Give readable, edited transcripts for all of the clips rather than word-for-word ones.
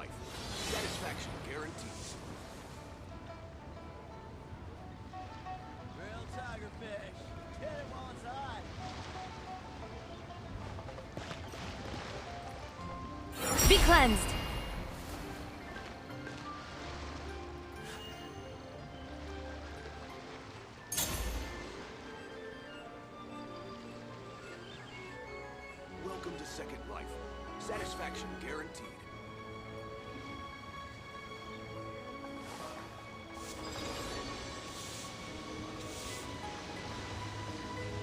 life. Satisfaction guaranteed. Real tigerfish. Hit it while it's hot. Be cleansed. Welcome to Second Life. Satisfaction guaranteed.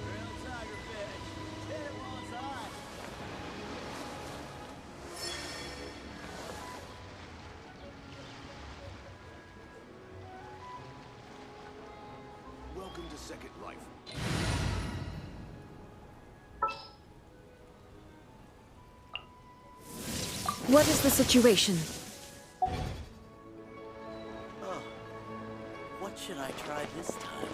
Real tigerfish. Hit it while it's hot. Welcome to Second Life. What is the situation? Oh, what should I try this time?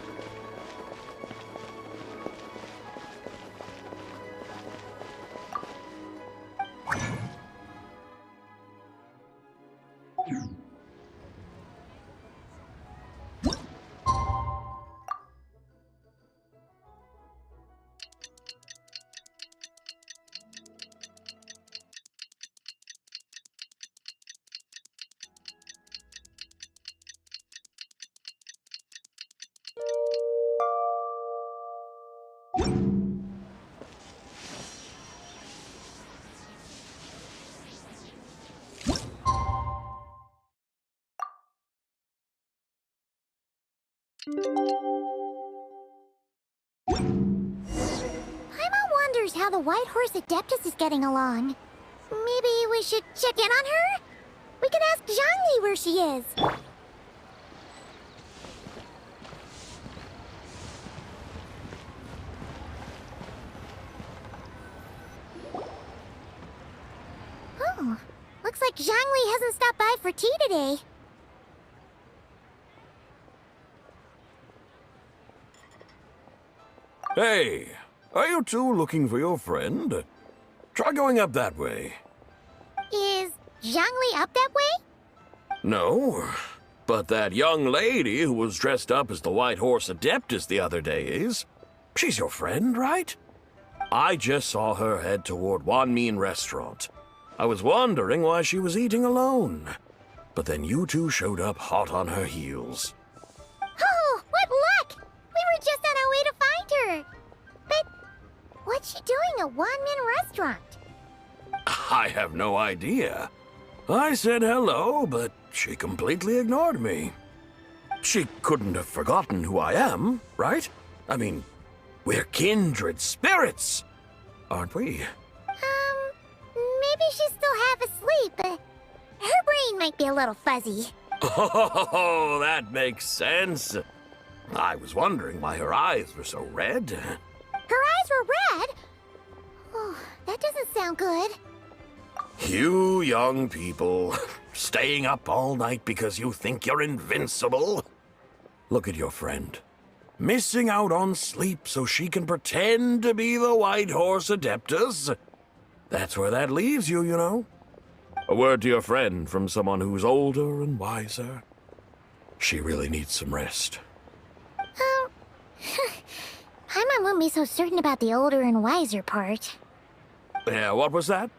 Paimon wonders how the White Horse Adeptus is getting along. Maybe we should check in on her? We can ask Zhangli where she is. Oh, looks like Zhangli hasn't stopped by for tea today. Hey, are you two looking for your friend? Try going up that way. Is Zhangli up that way? No, but that young lady who was dressed up as the White Horse Adeptus the other day is. She's your friend, right? I just saw her head toward Wanmin Restaurant. I was wondering why she was eating alone. But then you two showed up hot on her heels. Oh, what luck! We were just on our way to find her. But what's she doing at Wanmin Restaurant? I have no idea. I said hello, but she completely ignored me. She couldn't have forgotten who I am, right? I mean, we're kindred spirits, aren't we? Maybe she's still half asleep. Her brain might be a little fuzzy. Oh, that makes sense. I was wondering why her eyes were so red. Her eyes were red? Oh, that doesn't sound good. You young people, staying up all night because you think you're invincible. Look at your friend. Missing out on sleep so she can pretend to be the White Horse Adeptus. That's where that leaves you, you know. A word to your friend from someone who's older and wiser. She really needs some rest. Paimon won't be so certain about the older and wiser part. Yeah, what was that?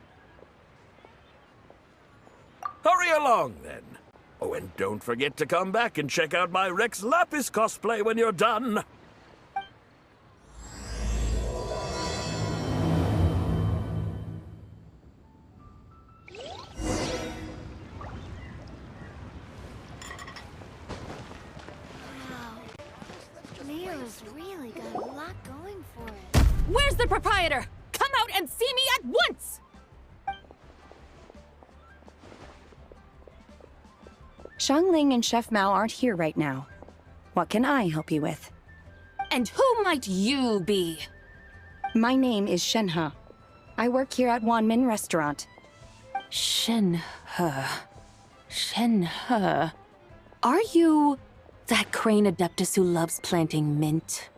Hurry along, then. Oh, and don't forget to come back and check out my Rex Lapis cosplay when you're done. Mira's really got a lot going for it. Where's the proprietor? Come out and see me at once! Xiangling and Chef Mao aren't here right now. What can I help you with? And who might you be? My name is Shenhe. I work here at Wanmin Restaurant. Shenhe. Shenhe. Are you that crane adeptus who loves planting mint?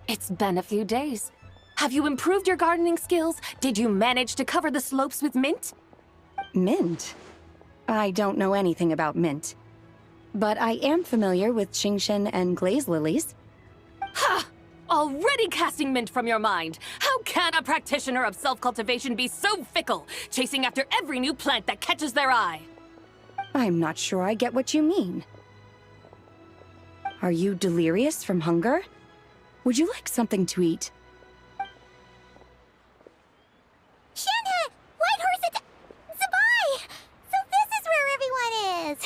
It's been a few days. Have you improved your gardening skills? Did you manage to cover the slopes with mint? Mint? I don't know anything about mint. But I am familiar with Genshin and glaze lilies. Ha! Already casting mint from your mind. How can a practitioner of self-cultivation be so fickle, chasing after every new plant that catches their eye? I'm not sure I get what you mean. Are you delirious from hunger? Would you like something to eat? Shenhe! White Horse at Zabai! So this is where everyone is!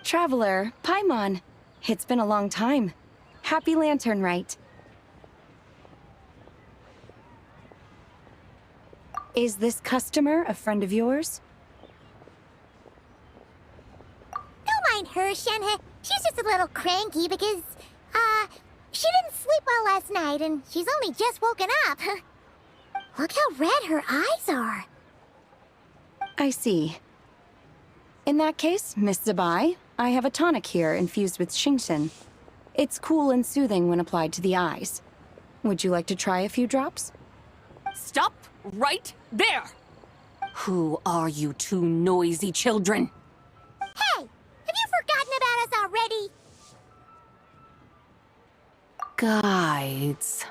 Traveler, Paimon. It's been a long time. Happy Lantern Rite. Is this customer a friend of yours? Don't mind her, Shenhe. She's just a little cranky because, she didn't sleep well last night and she's only just woken up. Look how red her eyes are. I see. In that case, Miss Zabai, I have a tonic here infused with Genshin. It's cool and soothing when applied to the eyes. Would you like to try a few drops? Stop right there! Who are you two noisy children? Hey! Have you forgotten about us already? Guides.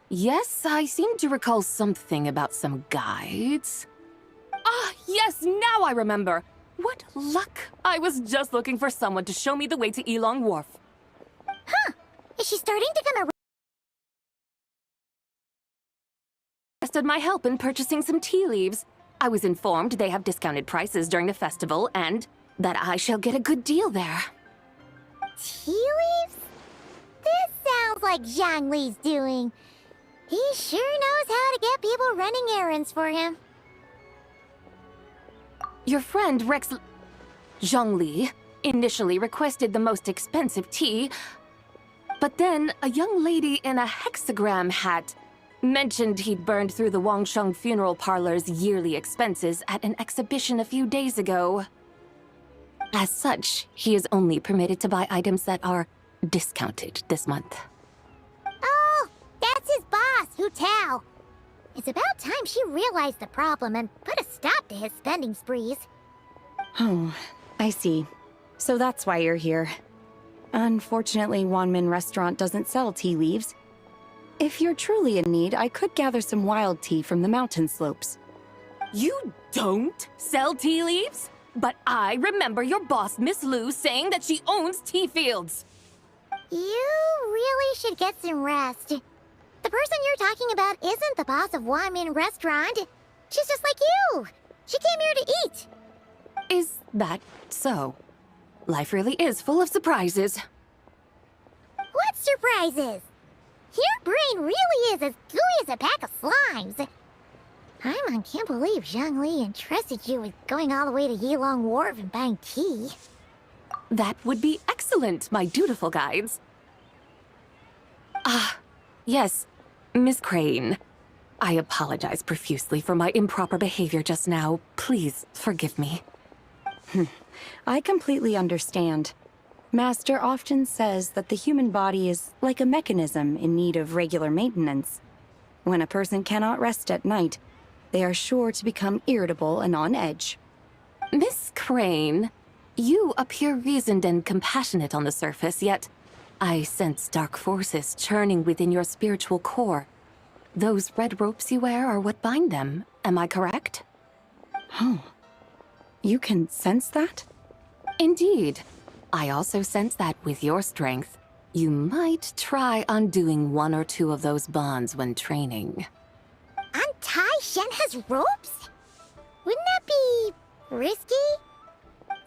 Yes, I seem to recall something about some guides. Ah, yes, now I remember. What luck! I was just looking for someone to show me the way to Epilogue Wharf. Huh. Is she starting to come around? Requested my help in purchasing some tea leaves. I was informed they have discounted prices during the festival and that I shall get a good deal there. Tea leaves? This sounds like Zhongli's doing. He sure knows how to get people running errands for him. Your friend Rex Zhongli initially requested the most expensive tea, but then a young lady in a hexagram hat mentioned he'd burned through the Wangsheng funeral parlor's yearly expenses at an exhibition a few days ago. As such, he is only permitted to buy items that are discounted this month. Oh, that's his boss, Hu Tao. It's about time she realized the problem and put a stop to his spending sprees. Oh, I see. So that's why you're here. Unfortunately, Wanmin Restaurant doesn't sell tea leaves. If you're truly in need, I could gather some wild tea from the mountain slopes. You don't sell tea leaves? But I remember your boss, Miss Lu, saying that she owns tea fields. You really should get some rest. The person you're talking about isn't the boss of Wanmin Restaurant. She's just like you. She came here to eat. Is that so? Life really is full of surprises. What surprises? Your brain really is as gooey as a pack of slimes. Paimon can't believe Zhongli entrusted you with going all the way to Epilogue Wharf and buying tea. That would be excellent, my dutiful guides. Ah, yes, Miss Crane. I apologize profusely for my improper behavior just now. Please forgive me. I completely understand. Master often says that the human body is like a mechanism in need of regular maintenance. When a person cannot rest at night, they are sure to become irritable and on edge. Miss Crane, you appear reasoned and compassionate on the surface, yet I sense dark forces churning within your spiritual core. Those red ropes you wear are what bind them, am I correct? Oh, you can sense that? Indeed. I also sense that with your strength, you might try undoing one or two of those bonds when training. Untie Shenhe's ropes? Wouldn't that be risky?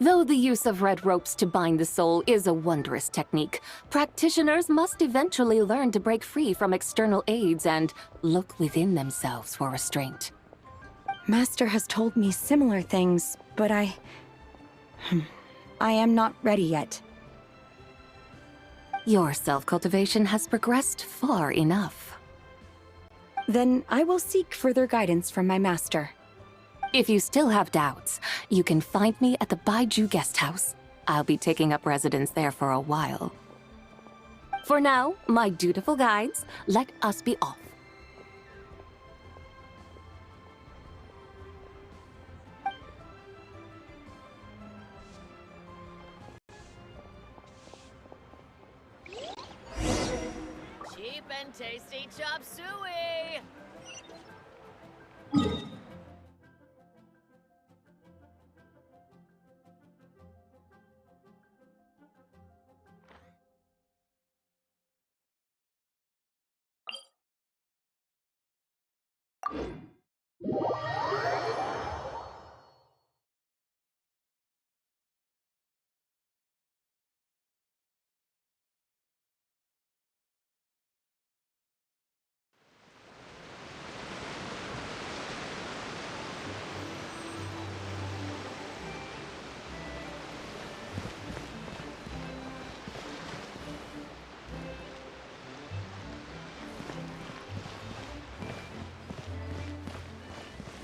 Though the use of red ropes to bind the soul is a wondrous technique, practitioners must eventually learn to break free from external aids and look within themselves for restraint. Master has told me similar things, but I am not ready yet. Your self-cultivation has progressed far enough. Then I will seek further guidance from my master. If you still have doubts, you can find me at the Baiju Guest House. I'll be taking up residence there for a while. For now, my dutiful guides, let us be off. and tasty chop suey!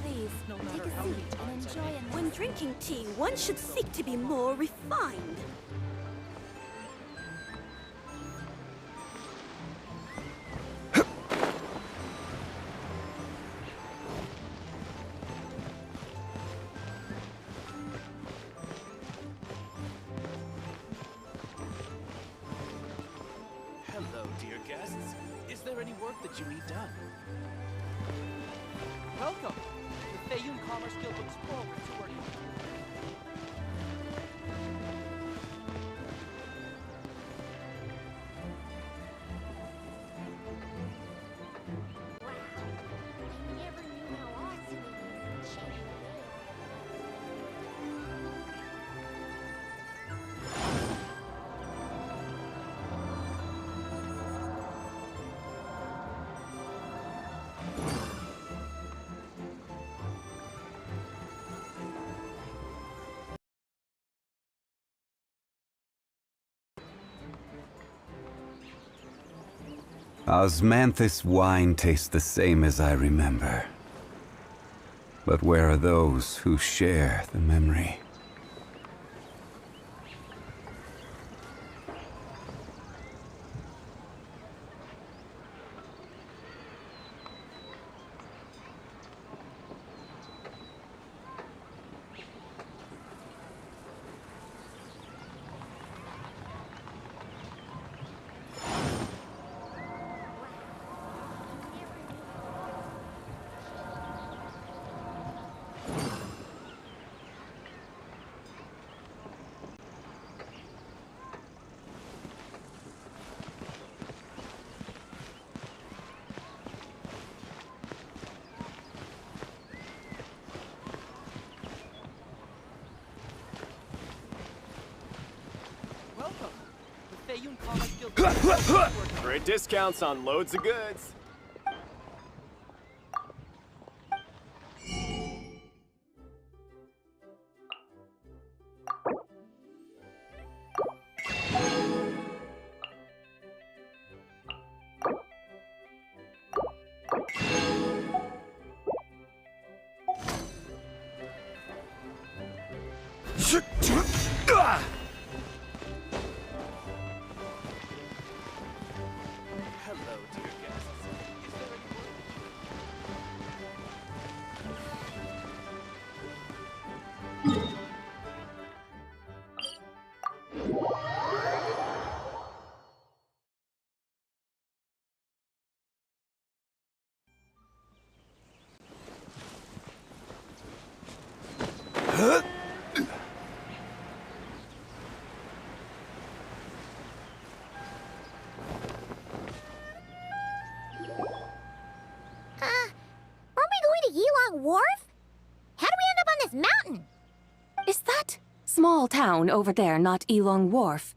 Please, take a seat and enjoy it. When drinking tea, one should seek to be more refined. Hello, dear guests. Is there any work that you need done? Welcome! The Fayun Commerce Guild looks forward to working with you. Wow. I never knew how awesome it is in Shanghai. Osmanthus wine tastes the same as I remember. But where are those who share the memory? Welcome! The Fayun Commerce Guild looks forward to working with you. Great discounts on loads of goods. Hello, dear guests. Is there any work that you Aren't we going to Yilong Wharf? How do we end up on this mountain? Is that small town over there not Epilogue Wharf?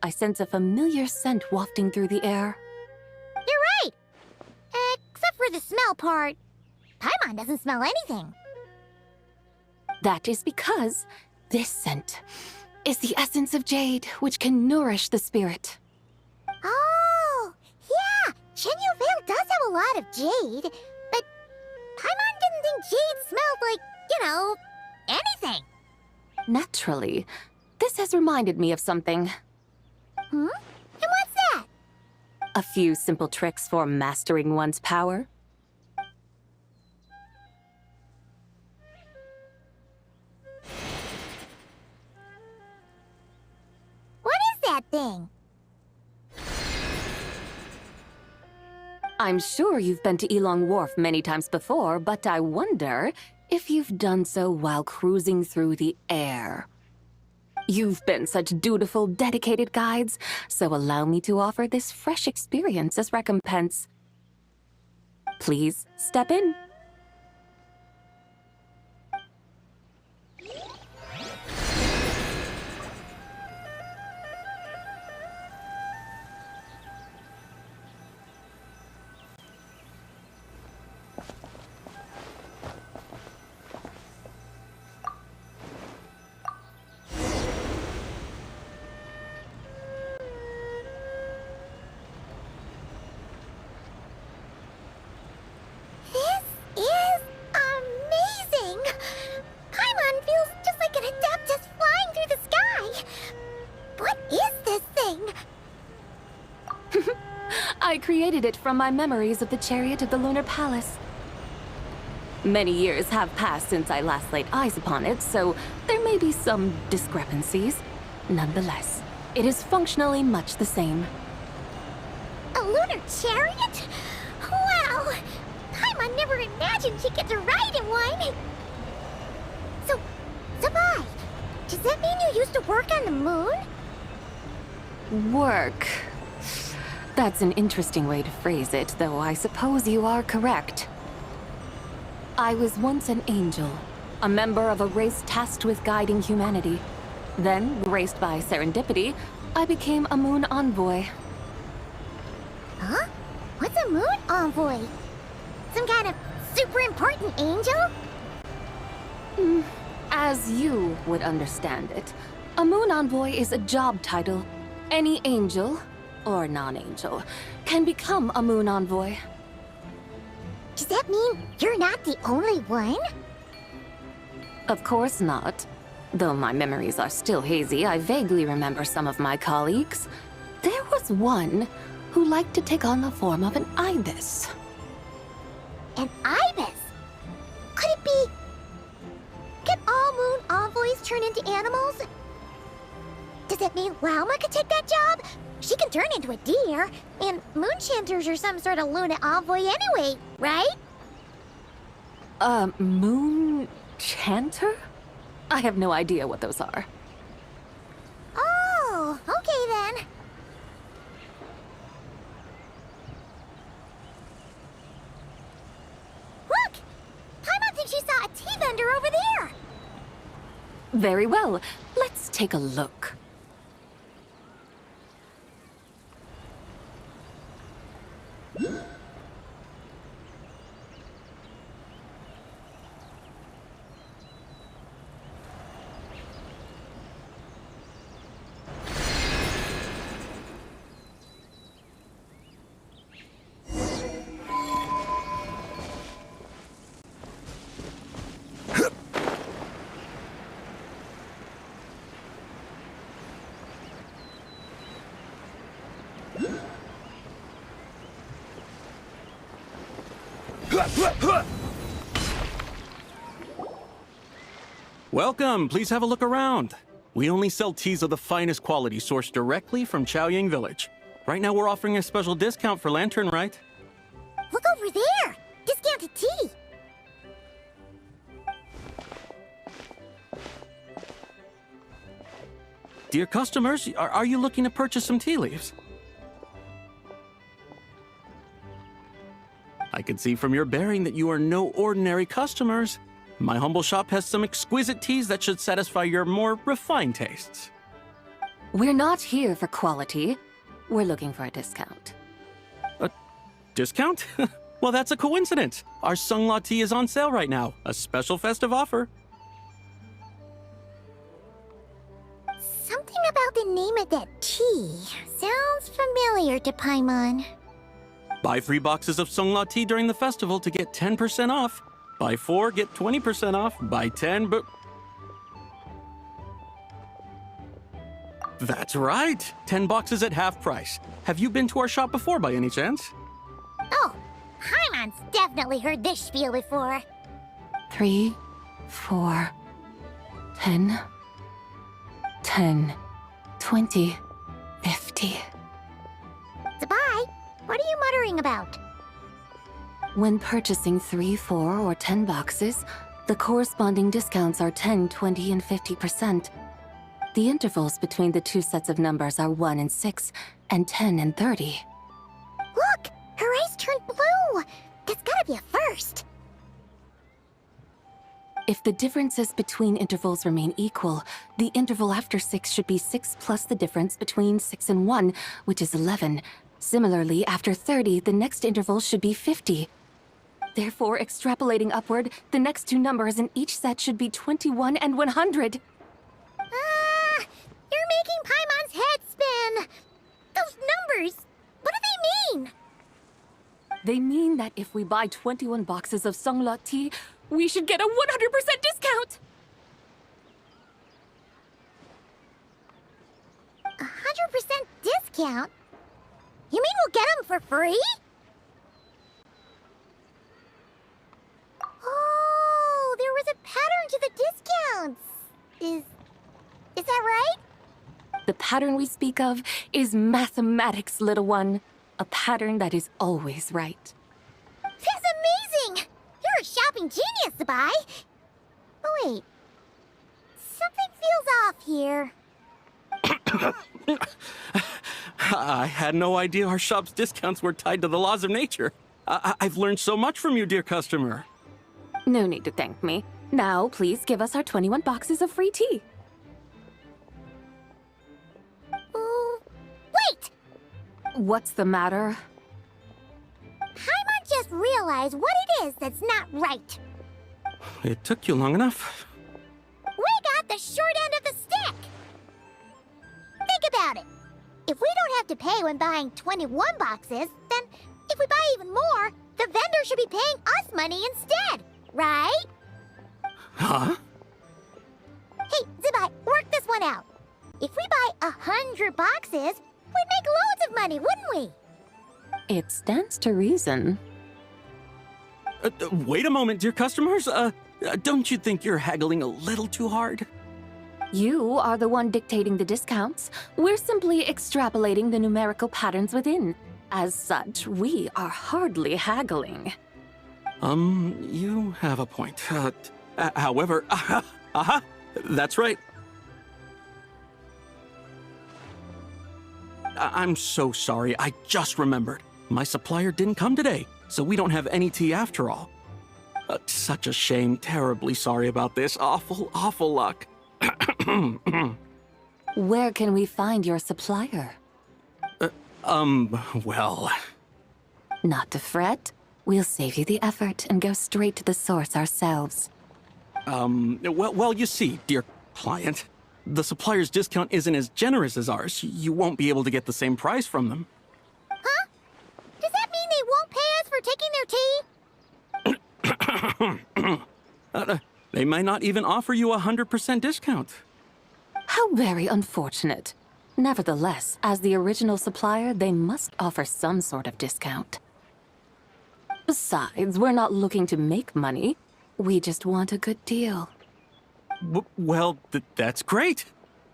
I sense a familiar scent wafting through the air. You're right! Except for the smell part. Paimon doesn't smell anything. That is because this scent is the essence of jade, which can nourish the spirit. Oh, yeah! Chenyu Vale does have a lot of jade, but Paimon didn't think jade smelled like, anything. Naturally, this has reminded me of something. Hmm? And what's that? A few simple tricks for mastering one's power. What is that thing? I'm sure you've been to Elong Wharf many times before, but I wonder if you've done so while cruising through the air. You've been such dutiful, dedicated guides, so allow me to offer this fresh experience as recompense. Please step in. This is amazing! Paimon feels just like an Adeptus flying through the sky. What is this thing? I created it from my memories of the chariot of the Lunar Palace. Many years have passed since I last laid eyes upon it, so there may be some discrepancies. Nonetheless, it is functionally much the same. A lunar chariot? Wow! Paimon never imagined she'd get to ride in one! So, Zabai, does that mean you used to work on the moon? Work. That's an interesting way to phrase it, though I suppose you are correct. I was once an angel, a member of a race tasked with guiding humanity. Then, graced by serendipity, I became a moon envoy. Huh? What's a moon envoy? Some kind of super important angel? As you would understand it, a moon envoy is a job title. Any angel, or non-angel, can become a moon envoy. Does that mean you're not the only one? Of course not. Though my memories are still hazy, I vaguely remember some of my colleagues. There was one who liked to take on the form of an ibis. An ibis? Could it be... Can all moon envoys turn into animals? Does that mean Lauma could take that job? She can turn into a deer, and moon chanters are some sort of Luna envoy anyway, right? Moon chanter? I have no idea what those are. Oh, okay then. Look! Paimon thinks she saw a tea vendor over there! Very well. Let's take a look. Welcome, please have a look around. We only sell teas of the finest quality sourced directly from Chaoyang Village. Right now we're offering a special discount for Lantern Rite. Look over there! Discounted tea! Dear customers, are you looking to purchase some tea leaves? I can see from your bearing that you are no ordinary customers. My humble shop has some exquisite teas that should satisfy your more refined tastes. We're not here for quality. We're looking for a discount. A discount? Well, that's a coincidence. Our Sunglaw tea is on sale right now. A special festive offer. Something about the name of that tea sounds familiar to Paimon. Buy 3 boxes of Sunglaw tea during the festival to get 10% off. Buy 4, get 20% off. Buy 10, but... That's right! 10 boxes at half price. Have you been to our shop before by any chance? Oh, Paimon's definitely heard this spiel before. 3, 4, 10, 10, 20, 50. Zabai, what are you muttering about? When purchasing 3, 4, or 10 boxes, the corresponding discounts are 10, 20, and 50%. The intervals between the two sets of numbers are 1 and 6, and 10 and 30. Look! Her eyes turned blue! That's gotta be a first! If the differences between intervals remain equal, the interval after 6 should be 6 plus the difference between 6 and 1, which is 11. Similarly, after 30, the next interval should be 50. Therefore, extrapolating upward, the next two numbers in each set should be 21 and 100. You're making Paimon's head spin! Those numbers, what do they mean? They mean that if we buy 21 boxes of Songlot tea, we should get a 100% discount! 100% discount? You mean we'll get them for free? Oh, there was a pattern to the discounts. Is that right? The pattern we speak of is mathematics, little one. A pattern that is always right. That's amazing! You're a shopping genius, Sabai! Oh wait. Something feels off here. I had no idea our shop's discounts were tied to the laws of nature. I've learned so much from you, dear customer. No need to thank me. Now, please give us our 21 boxes of free tea. Wait! What's the matter? Paimon just realized what it is that's not right. It took you long enough. We got the short end of the stick! Think about it. If we don't have to pay when buying 21 boxes, then if we buy even more, the vendor should be paying us money instead, right? Huh? Hey, Zibai, work this one out. If we buy 100 boxes, we'd make loads of money, wouldn't we? It stands to reason. Wait a moment, dear customers. Don't you think you're haggling a little too hard? You are the one dictating the discounts. We're simply extrapolating the numerical patterns within. As such, we are hardly haggling. You have a point. However, that's right. I'm so sorry. I just remembered. My supplier didn't come today, so we don't have any tea after all. Such a shame. Terribly sorry about this. Awful luck. Where can we find your supplier? Well... Not to fret. We'll save you the effort and go straight to the source ourselves. Well, you see, dear client, the supplier's discount isn't as generous as ours. You won't be able to get the same price from them. Huh? Does that mean they won't pay us for taking their tea? They might not even offer you a 100% discount. How very unfortunate. Nevertheless, as the original supplier, they must offer some sort of discount. Besides, we're not looking to make money. We just want a good deal. Well, that's great.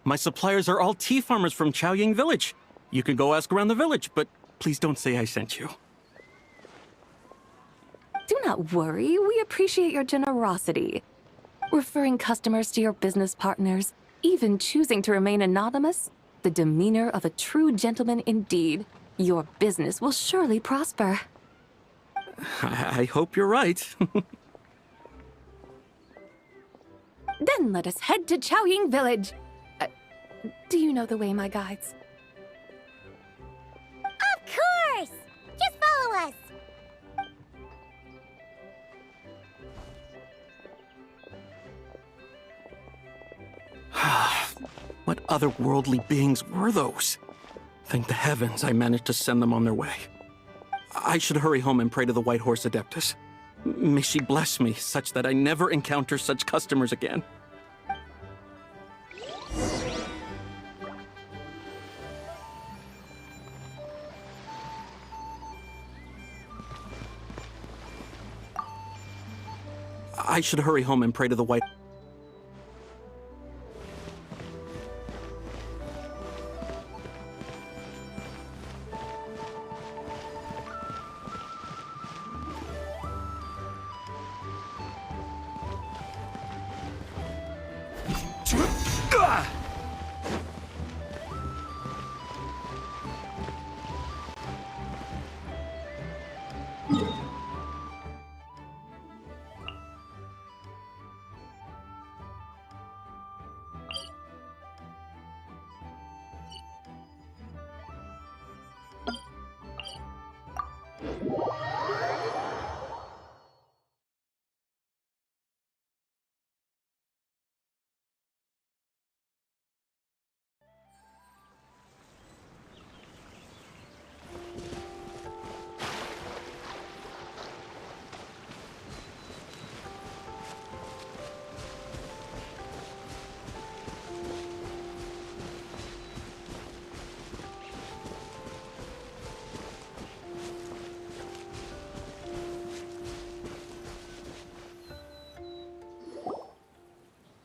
My suppliers are all tea farmers from Chaoying Village. You can go ask around the village, but please don't say I sent you. Do not worry, we appreciate your generosity. Referring customers to your business partners, even choosing to remain anonymous, the demeanor of a true gentleman indeed. Your business will surely prosper. I hope you're right. Then let us head to Chaoying Village. Do you know the way, my guides? Of course! Just follow us! What otherworldly beings were those? Thank the heavens I managed to send them on their way. I should hurry home and pray to the White Horse Adeptus. May she bless me such that I never encounter such customers again. I should hurry home and pray to the White...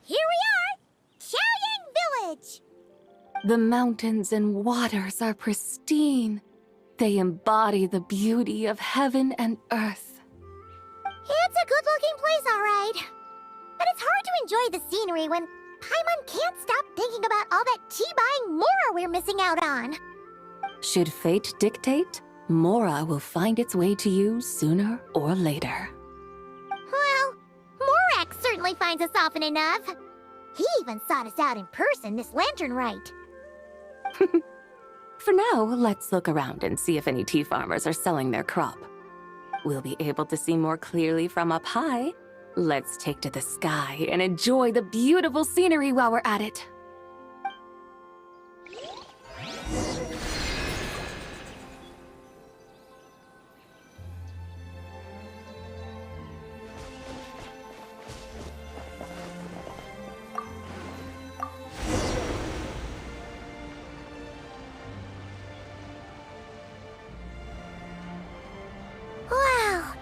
Here we are! Xiaoyang Village! The mountains and waters are pristine. They embody the beauty of heaven and earth. It's a good-looking place, all right. But it's hard to enjoy the scenery when Paimon can't stop thinking about all that tea-buying Mora we're missing out on. Should fate dictate, Mora will find its way to you sooner or later. Well, Morak certainly finds us often enough. He even sought us out in person this lantern rite. For now, let's look around and see if any tea farmers are selling their crop. We'll be able to see more clearly from up high. Let's take to the sky and enjoy the beautiful scenery while we're at it. Wow!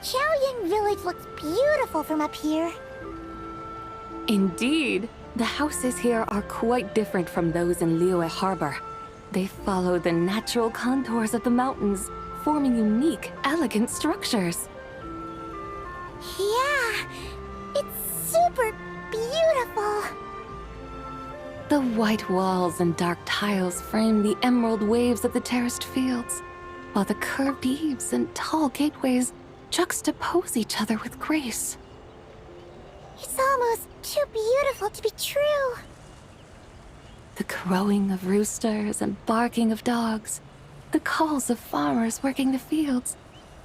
Xiaoyang Village looks beautiful from up here. Indeed, the houses here are quite different from those in Liyue Harbor. They follow the natural contours of the mountains, forming unique, elegant structures. Yeah, it's super beautiful. The white walls and dark tiles frame the emerald waves of the terraced fields, while the curved eaves and tall gateways juxtapose each other with grace. It's almost too beautiful to be true. The crowing of roosters and barking of dogs, the calls of farmers working the fields,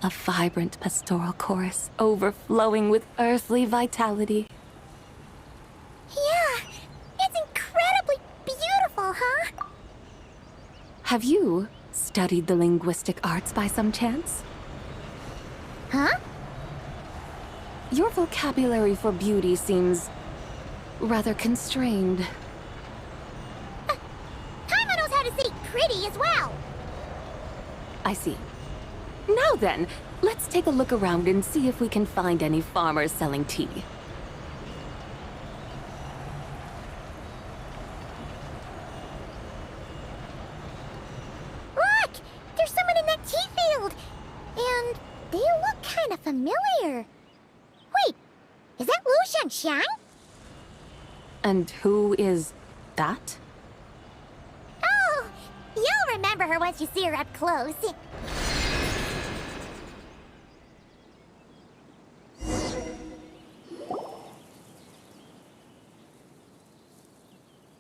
a vibrant pastoral chorus overflowing with earthly vitality. Yeah, it's incredibly beautiful, huh? Have you studied the linguistic arts by some chance? Huh? Your vocabulary for beauty seems rather constrained. Paimon knows how to say pretty as well. I see. Now then, let's take a look around and see if we can find any farmers selling tea. Look! There's someone in that tea field! And they look kind of familiar. Wait, is that Lu Xiangxiang? And who is that? Oh, you'll remember her once you see her up close. Hey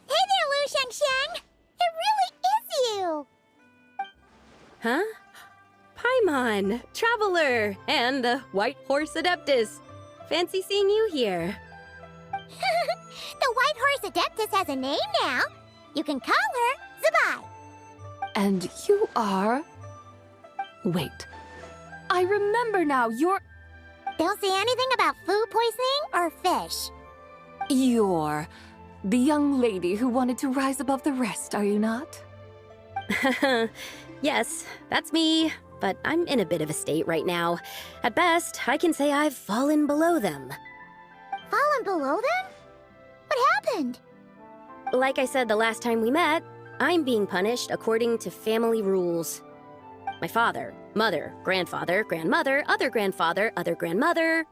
there, Lu Xiangxiang! It really is you! Huh? Paimon, Traveler, and the White Horse Adeptus. Fancy seeing you here. The White Horse Adeptus has a name now. You can call her Zabai. And you are... Wait. I remember now, you're... Don't say anything about food poisoning or fish. You're... the young lady who wanted to rise above the rest, are you not? Yes, that's me. But I'm in a bit of a state right now. At best, I can say I've fallen below them. Fallen below them? What happened? Like I said the last time we met, I'm being punished according to family rules. My father, mother, grandfather, grandmother, other grandfather, other grandmother.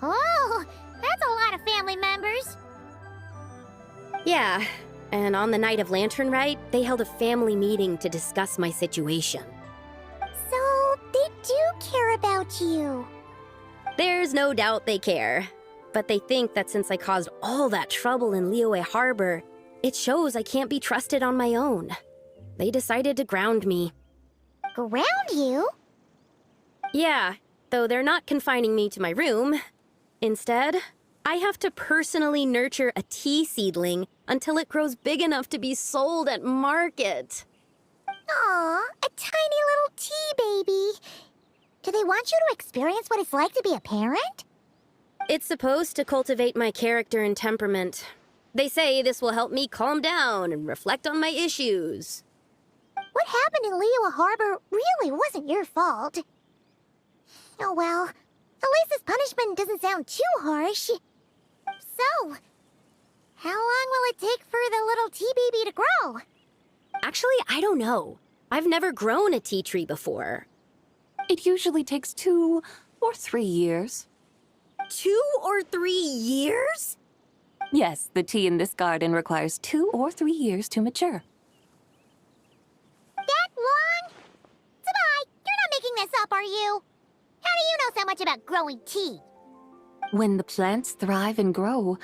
Oh, that's a lot of family members. Yeah, and on the night of Lantern Rite, they held a family meeting to discuss my situation. So, they do care about you. There's no doubt they care. But they think that since I caused all that trouble in Liyue Harbor, it shows I can't be trusted on my own. they decided to ground me. Ground you? Yeah, though they're not confining me to my room. Instead, I have to personally nurture a tea seedling until it grows big enough to be sold at market. Aw, a tiny little tea baby. Do they want you to experience what it's like to be a parent? It's supposed to cultivate my character and temperament. They say this will help me calm down and reflect on my issues. What happened in Liyue Harbor really wasn't your fault. Oh well, at least this punishment doesn't sound too harsh. So, how long will it take for the little tea baby to grow? Actually, I don't know. I've never grown a tea tree before. It usually takes 2 or 3 years. 2 or 3 years? Yes, the tea in this garden requires 2 or 3 years to mature. That long? Sabai, you're not making this up, are you? How do you know so much about growing tea? When the plants thrive and grow,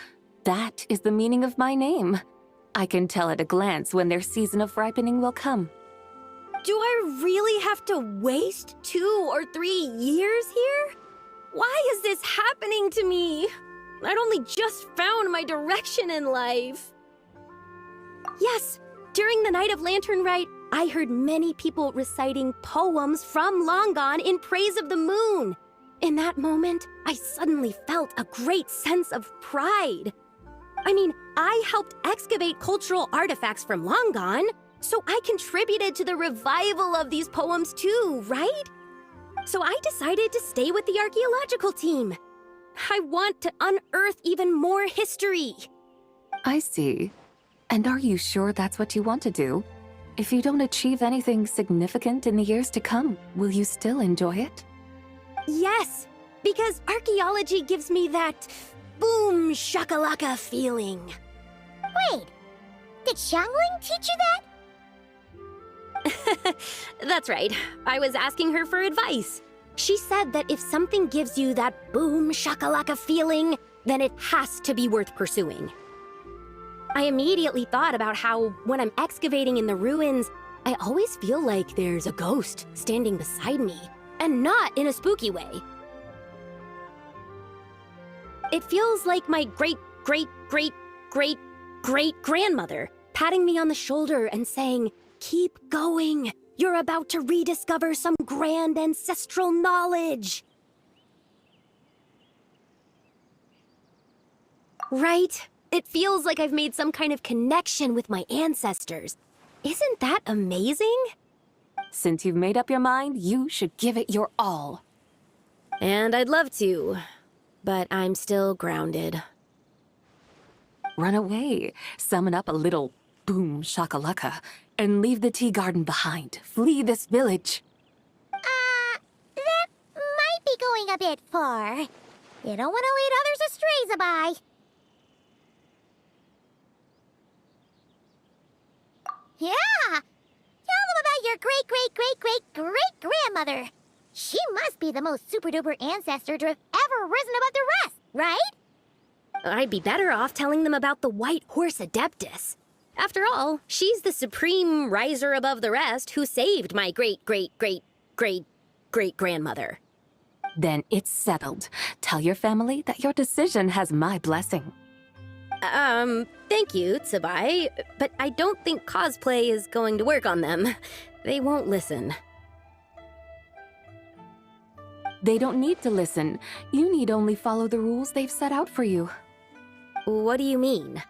that is the meaning of my name. I can tell at a glance when their season of ripening will come. Do I really have to waste 2 or 3 years here? Why is this happening to me? I'd only just found my direction in life. Yes, during the Night of Lantern Rite, I heard many people reciting poems from Long Gone in praise of the moon. In that moment, I suddenly felt a great sense of pride. I mean, I helped excavate cultural artifacts from Long Gone, so I contributed to the revival of these poems too, right? So I decided to stay with the archaeological team. I want to unearth even more history. I see. And are you sure that's what you want to do? If you don't achieve anything significant in the years to come, will you still enjoy it? Yes, because archaeology gives me that boom shakalaka feeling. Wait, did Xiangling teach you that? That's right. I was asking her for advice. She said that if something gives you that boom shakalaka feeling, then it has to be worth pursuing. I immediately thought about how, when I'm excavating in the ruins, I always feel like there's a ghost standing beside me, and not in a spooky way. It feels like my great-great-great-great-great-grandmother patting me on the shoulder and saying, "Keep going. You're about to rediscover some grand ancestral knowledge." Right? It feels like I've made some kind of connection with my ancestors. Isn't that amazing? Since you've made up your mind, you should give it your all. And I'd love to, but I'm still grounded. Run away, summon up a little boom shakalaka, and leave the tea garden behind. Flee this village. That might be going a bit far. You don't want to lead others astray, Sabai. Yeah! Tell them about your great-great-great-great-great-grandmother. She must be the most super-duper ancestor to have ever risen above the rest, right? I'd be better off telling them about the White Horse Adeptus. After all, she's the supreme riser above the rest who saved my great-great-great-great-great-grandmother. Then it's settled. Tell your family that your decision has my blessing. Thank you, Tsubai, but I don't think cosplay is going to work on them. They won't listen. They don't need to listen. You need only follow the rules they've set out for you. What do you mean?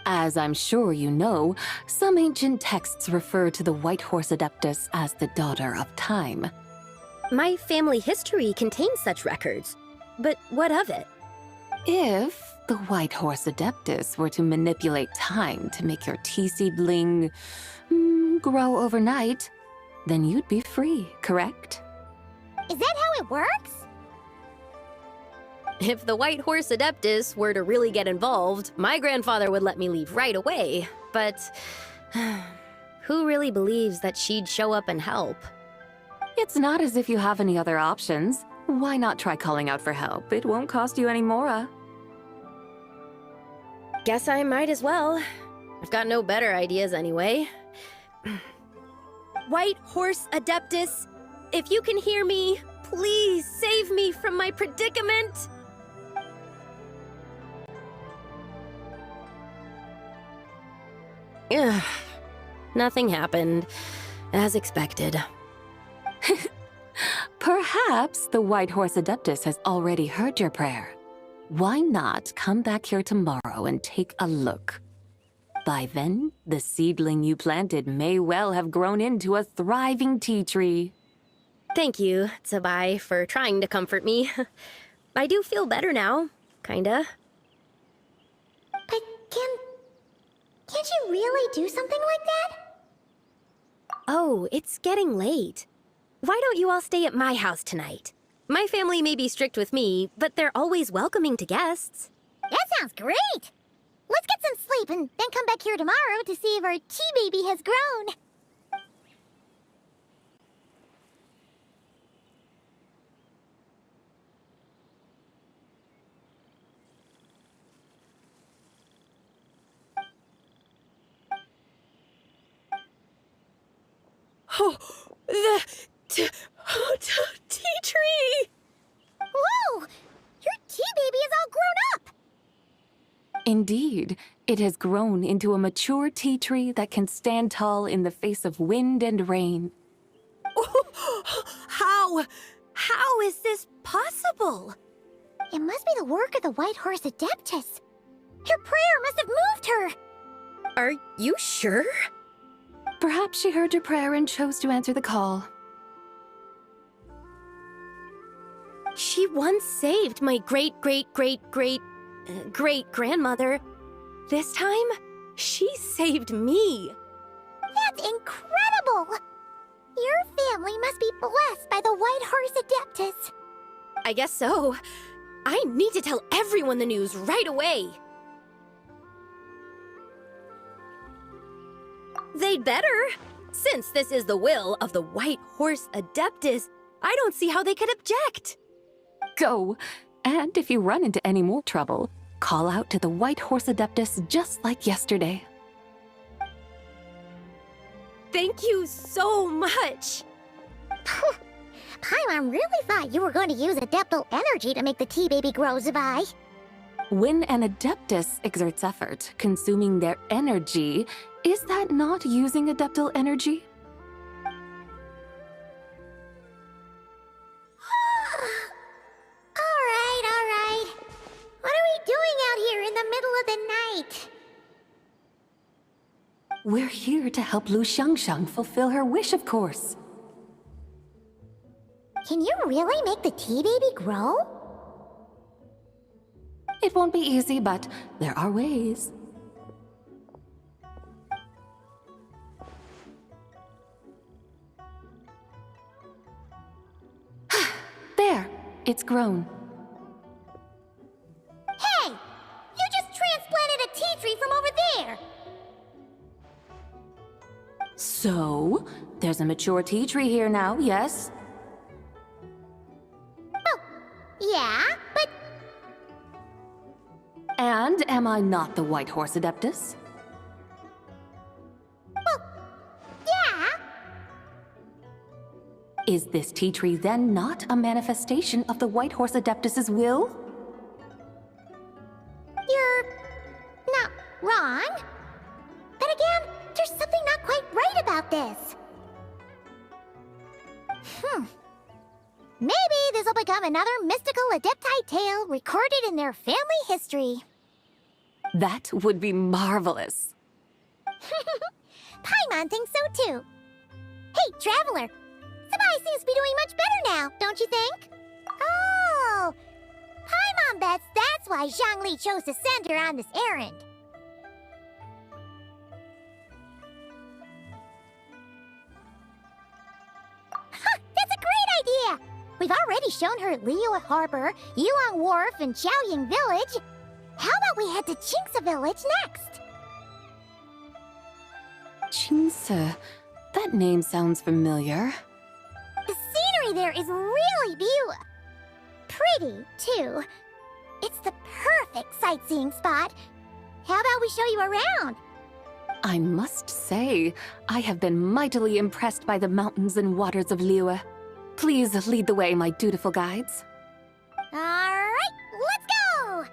As I'm sure you know, some ancient texts refer to the White Horse Adeptus as the Daughter of Time. My family history contains such records, but what of it? If the White Horse Adeptus were to manipulate time to make your tea seedling grow overnight, then you'd be free, correct? Is that how it works? If the White Horse Adeptus were to really get involved, my grandfather would let me leave right away, but who really believes that she'd show up and help? It's not as if you have any other options. Why not try calling out for help? It won't cost you any more. Guess I might as well. I've got no better ideas anyway. White Horse Adeptus, if you can hear me, please save me from my predicament. Ugh. Nothing happened, as expected. Perhaps the White Horse Adeptus has already heard your prayer. Why not come back here tomorrow and take a look? By then, the seedling you planted may well have grown into a thriving tea tree. Thank you, Tsabai, for trying to comfort me. I do feel better now, kinda. But can't you really do something like that? Oh, it's getting late. Why don't you all stay at my house tonight? My family may be strict with me, but they're always welcoming to guests. That sounds great! Let's get some sleep and then come back here tomorrow to see if our tea baby has grown. Oh, the tea tree! Whoa! Your tea baby is all grown up! Indeed, it has grown into a mature tea tree that can stand tall in the face of wind and rain. How is this possible? It must be the work of the White Horse Adeptus. Her prayer must have moved her! Are you sure? Perhaps she heard your prayer and chose to answer the call. She once saved my great-great-great-great-great-grandmother. This time, she saved me. That's incredible! Your family must be blessed by the White Horse Adeptus. I guess so. I need to tell everyone the news right away. They'd better. Since this is the will of the White Horse Adeptus, I don't see how they could object. Go! And if you run into any more trouble, call out to the White Horse Adeptus just like yesterday. Thank you so much! Paimon really thought you were going to use adeptal energy to make the tea baby grow, Zabai. When an Adeptus exerts effort, consuming their energy, is that not using adeptal energy? Alright. What are we doing out here in the middle of the night? We're here to help Lu Xiangxiang fulfill her wish, of course. Can you really make the tea baby grow? It won't be easy, but there are ways. There, it's grown. Hey! You just transplanted a tea tree from over there! So, there's a mature tea tree here now, yes? Oh, yeah, but... And am I not the White Horse Adeptus? Well, yeah. Is this tea tree then not a manifestation of the White Horse Adeptus's will? You're not wrong. But again, there's something not quite right about this. Maybe this will become another mystical Adepti tale recorded in their family history. That would be marvelous. Paimon thinks so too. Hey, Traveler! Sabai seems to be doing much better now, don't you think? Oh! Paimon bets that's why Zhongli chose to send her on this errand. That's a great idea! We've already shown her Liyue Harbor, Yulong Wharf, and Xiaoying Village. How about we head to Qingce Village next? Qingce. That name sounds familiar. The scenery there is really beautiful. Pretty, too. It's the perfect sightseeing spot. How about we show you around? I must say, I have been mightily impressed by the mountains and waters of Liyue. Please lead the way, my dutiful guides. Alright, let's go!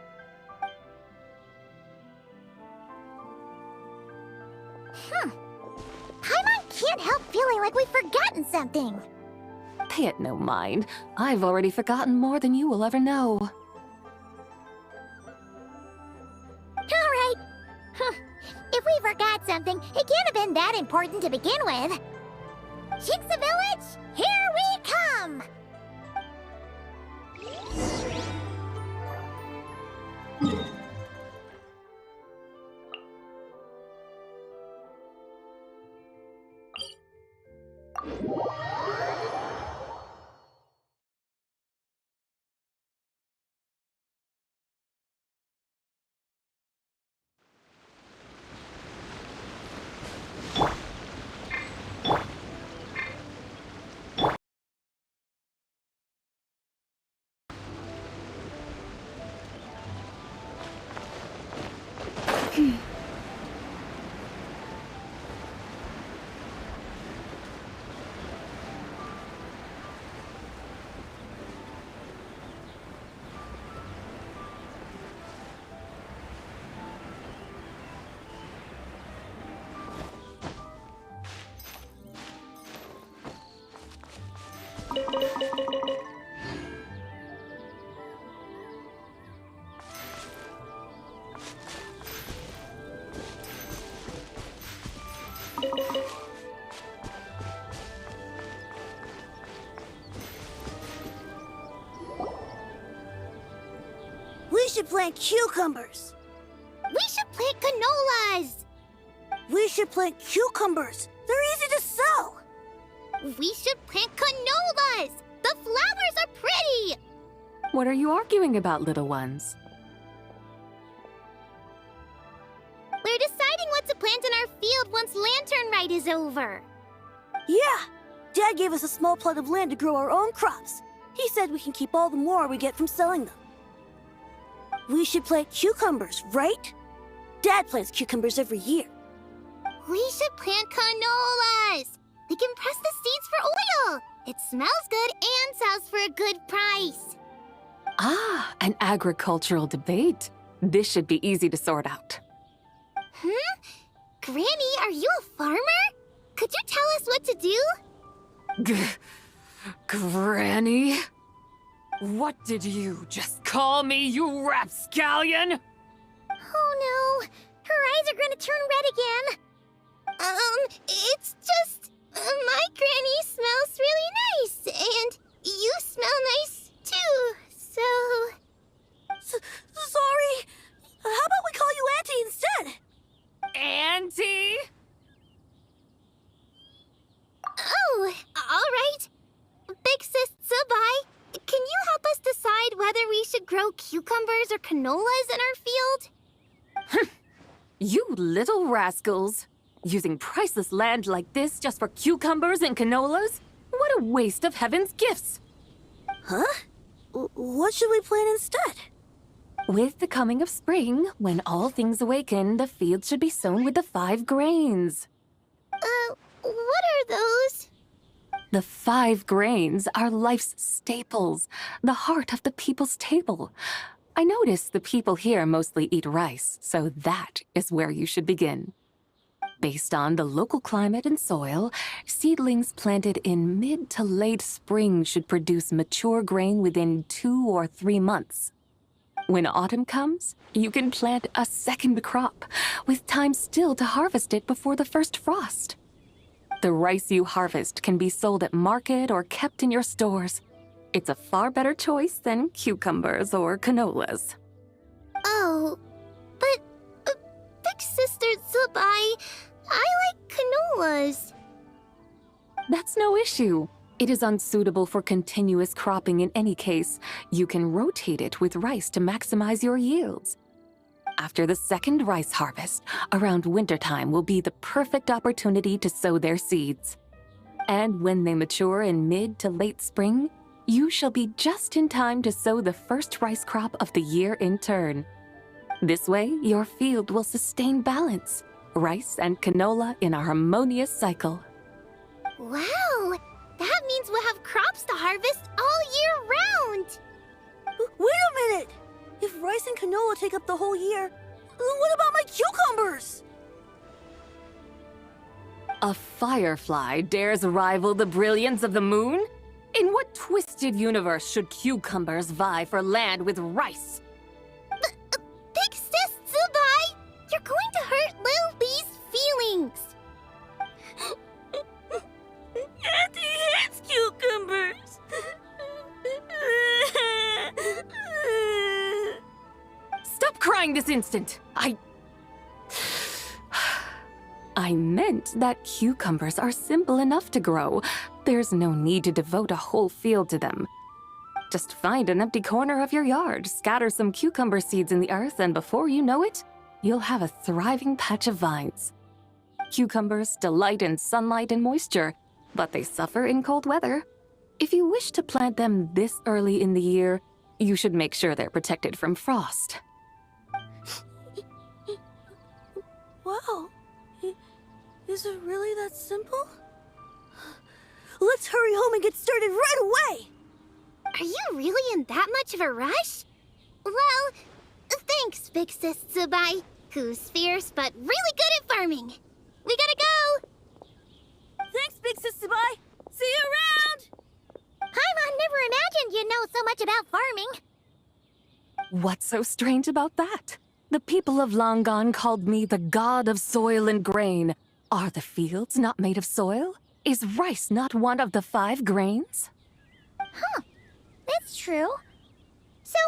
Paimon can't help feeling like we've forgotten something. Pay it no mind. I've already forgotten more than you will ever know. Alright. If we forgot something, it can't have been that important to begin with. Jinxa Village, here we come! We should plant cucumbers. We should plant canolas! We should plant cucumbers. They're easy to sell. We should plant canolas! The flowers are pretty! What are you arguing about, little ones? We're deciding what to plant in our field once Lantern Rite is over. Yeah. Dad gave us a small plot of land to grow our own crops. He said we can keep all the more we get from selling them. We should plant cucumbers, right? Dad plants cucumbers every year. We should plant canolas! We can press the seeds for oil! It smells good and sells for a good price. Ah, an agricultural debate. This should be easy to sort out. Granny, are you a farmer? Could you tell us what to do? Granny? What did you just call me, you rapscallion? Oh no, her eyes are gonna turn red again. It's just... my granny smells really nice, and you smell nice too, so... Sorry. How about we call you Auntie instead? Auntie? Oh, alright. Big sis Zubai, can you help us decide whether we should grow cucumbers or canolas in our field? You little rascals. Using priceless land like this just for cucumbers and canolas? What a waste of heaven's gifts! Huh? What should we plant instead? With the coming of spring, when all things awaken, the field should be sown with the 5 grains. What are those? The 5 grains are life's staples, the heart of the people's table. I notice the people here mostly eat rice, so that is where you should begin. Based on the local climate and soil, seedlings planted in mid to late spring should produce mature grain within 2 or 3 months. When autumn comes, you can plant a second crop, with time still to harvest it before the first frost. The rice you harvest can be sold at market or kept in your stores. It's a far better choice than cucumbers or canolas. Oh, but Big Sister Zubai, I like canolas. That's no issue. It is unsuitable for continuous cropping in any case. You can rotate it with rice to maximize your yields. After the second rice harvest, around wintertime will be the perfect opportunity to sow their seeds. And when they mature in mid to late spring, you shall be just in time to sow the first rice crop of the year in turn. This way, your field will sustain balance. rice and canola in a harmonious cycle. Wow! That means we'll have crops to harvest all year round! Wait a minute! If rice and canola take up the whole year, what about my cucumbers? A firefly dares rival the brilliance of the moon? In what twisted universe should cucumbers vie for land with rice? Big Sis Tsubai! You're going to hurt Lil Bee's feelings! Auntie hates cucumbers! Stop crying this instant! I meant that cucumbers are simple enough to grow. There's no need to devote a whole field to them. Just find an empty corner of your yard, scatter some cucumber seeds in the earth, and before you know it, you'll have a thriving patch of vines. Cucumbers delight in sunlight and moisture, but they suffer in cold weather. If you wish to plant them this early in the year, you should make sure they're protected from frost. Wow. Is it really that simple? Let's hurry home and get started right away! Are you really in that much of a rush? Well, thanks, Big Sis Tsubai, who's fierce but really good at farming. We gotta go! Thanks, Big Sis Tsubai! See you around! Paimon never imagined you'd know so much about farming. What's so strange about that? The people of Longon called me the god of soil and grain. Are the fields not made of soil? Is rice not one of the 5 grains? Huh. That's true. So,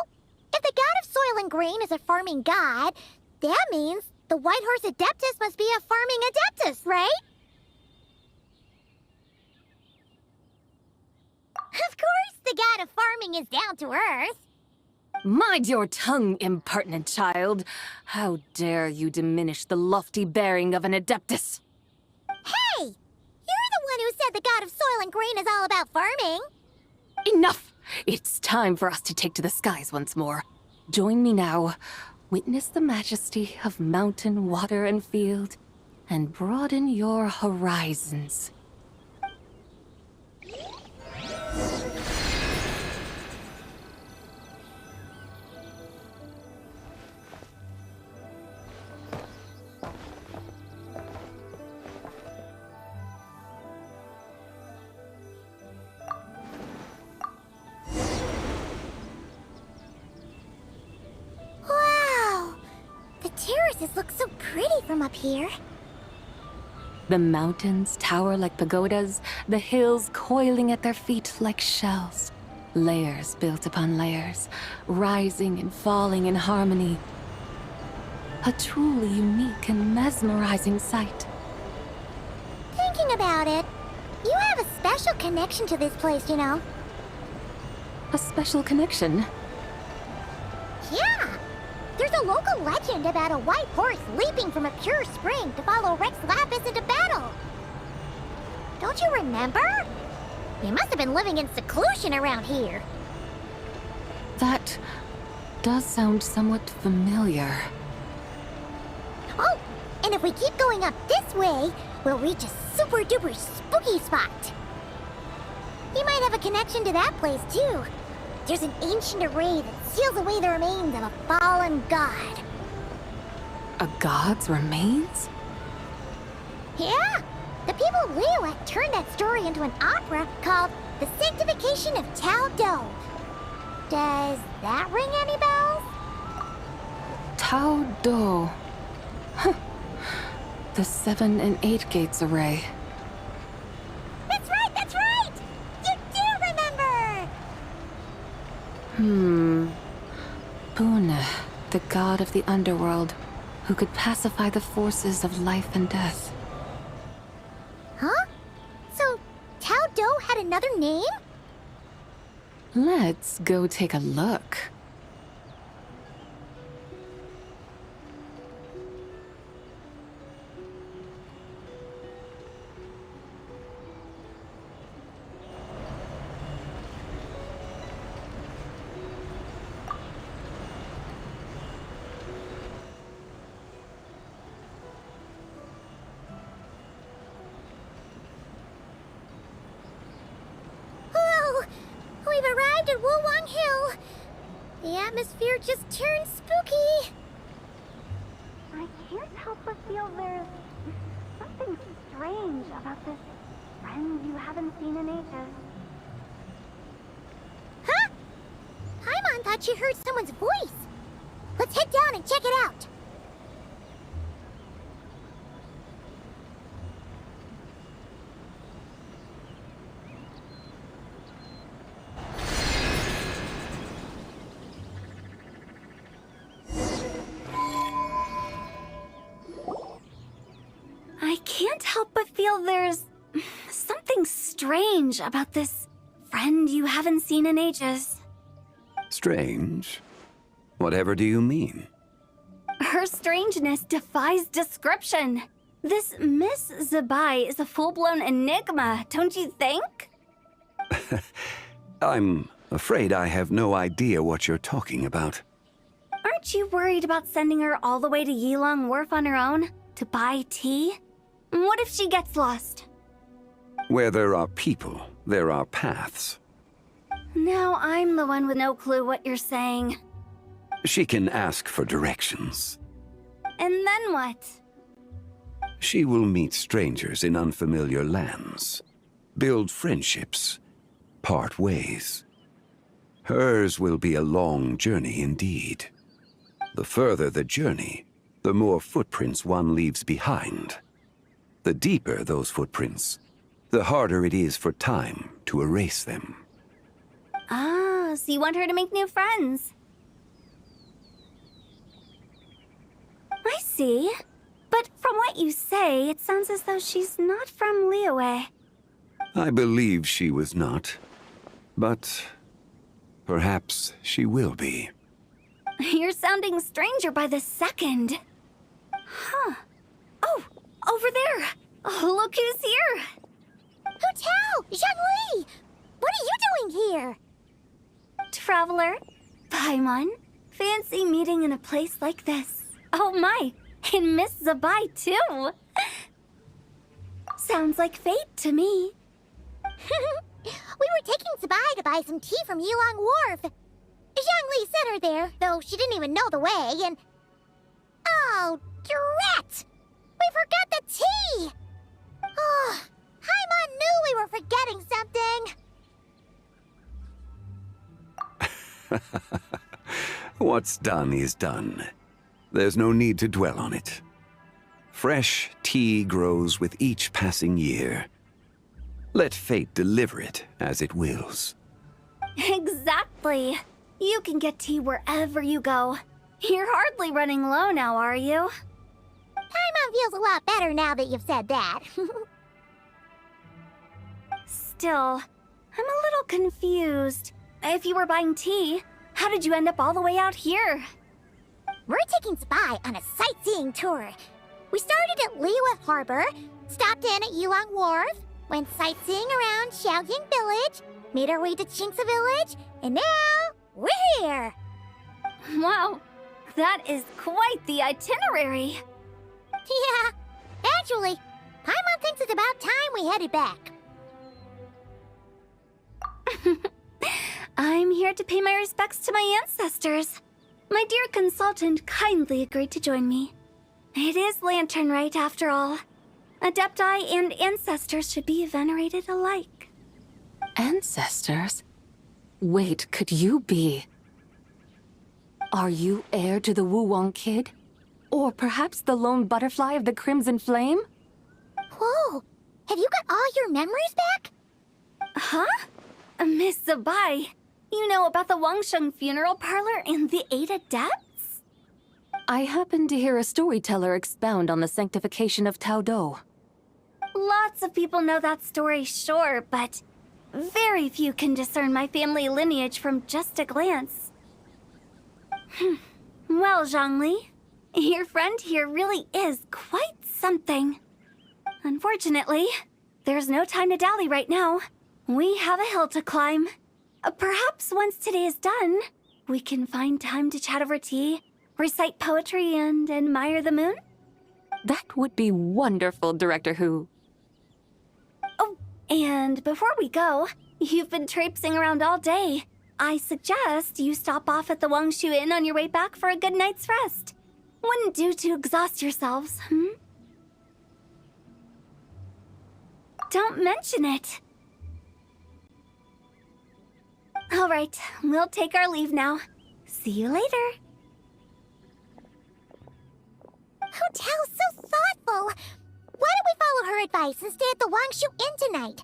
if the god of soil and grain is a farming god, that means the White Horse Adeptus must be a farming adeptus, right? Of course the god of farming is down to earth. Mind your tongue, impertinent child. How dare you diminish the lofty bearing of an adeptus? Hey! You're the one who said the god of soil and grain is all about farming. Enough! It's time for us to take to the skies once more. Join me now. Witness the majesty of mountain, water, and field, and broaden your horizons. Wow! The terraces look so pretty from up here. The mountains tower like pagodas, the hills coiling at their feet like shells. Layers built upon layers, rising and falling in harmony. A truly unique and mesmerizing sight. Thinking about it, you have a special connection to this place, you know. A special connection? Yeah! There's a local legend about a white horse leaping from a pure spring to follow Rex Lapis into battle. Don't you remember? You must have been living in seclusion around here. That does sound somewhat familiar. Oh, and if we keep going up this way, we'll reach a super duper spooky spot. You might have a connection to that place too. There's an ancient array that seals away the remains of a fallen god. A god's remains? Yeah! The people of Liyue turned that story into an opera called The Sanctification of Tao Do. Does that ring any bells? Tao Do. Huh. The 7 and 8 gates array. That's right, that's right! You do remember! Bune, the god of the underworld, who could pacify the forces of life and death. Huh? So, Tao Do had another name? Let's go take a look. arrived at Wulwang Hill. The atmosphere just turned spooky. I can't help but feel there's something strange about this friend you haven't seen in ages. Huh? Paimon thought she heard someone's voice. Let's head down and check it out. I can't help but feel there's something strange about this friend you haven't seen in ages. Strange? Whatever do you mean? Her strangeness defies description. This Miss Zabai is a full-blown enigma, don't you think? I'm afraid I have no idea what you're talking about. Aren't you worried about sending her all the way to Yilong Wharf on her own to buy tea? What if she gets lost? Where there are people, there are paths. Now I'm the one with no clue what you're saying. She can ask for directions. And then what? She will meet strangers in unfamiliar lands, build friendships, part ways. Hers will be a long journey indeed. The further the journey, the more footprints one leaves behind. The deeper those footprints, the harder it is for time to erase them. Ah, so you want her to make new friends? I see. But from what you say, it sounds as though she's not from Liyue. I believe she was not, but perhaps she will be. You're sounding stranger by the second. Huh. Oh, over there! Oh, look who's here! Hu Tao! Zhongli! What are you doing here? Traveler, Paimon, fancy meeting in a place like this. Oh my, and Miss Zabai too! Sounds like fate to me. We were taking Zabai to buy some tea from Yilong Wharf. Zhongli sent her there, though she didn't even know the way, and... Oh, drat! We forgot the tea! Oh, Paimon knew we were forgetting something! What's done is done. There's no need to dwell on it. Fresh tea grows with each passing year. Let fate deliver it as it wills. Exactly. You can get tea wherever you go. You're hardly running low now, are you? Paimon feels a lot better now that you've said that. Still, I'm a little confused. If you were buying tea, how did you end up all the way out here? We're taking Zabai on a sightseeing tour. We started at Liyue Harbor, stopped in at Yilong Wharf, went sightseeing around Xiaoying Village, made our way to Jinxa Village, and now we're here! Wow, that is quite the itinerary. Yeah, actually, Paimon thinks it's about time we headed back. I'm here to pay my respects to my ancestors. My dear consultant kindly agreed to join me. It is Lantern Rite, after all. Adepti and ancestors should be venerated alike. Ancestors? Wait, could you be? Are you heir to the Wulwang Kid? Or perhaps the lone butterfly of the Crimson Flame? Whoa, have you got all your memories back? Huh? Miss Zabai, you know about the Wangsheng funeral parlor and the 8 adepts? I happened to hear a storyteller expound on the sanctification of Tao Do. Lots of people know that story, sure, but very few can discern my family lineage from just a glance. Well, Zhongli, your friend here really is quite something. Unfortunately, there's no time to dally right now. We have a hill to climb. Perhaps once today is done, we can find time to chat over tea, recite poetry, and admire the moon? That would be wonderful, Director Hu. Oh, and before we go, you've been traipsing around all day. I suggest you stop off at the Wangshu Inn on your way back for a good night's rest. Wouldn't do to exhaust yourselves, hmm? Don't mention it. All right, we'll take our leave now. See you later. Hotel's so thoughtful. Why don't we follow her advice and stay at the Wangshu Inn tonight?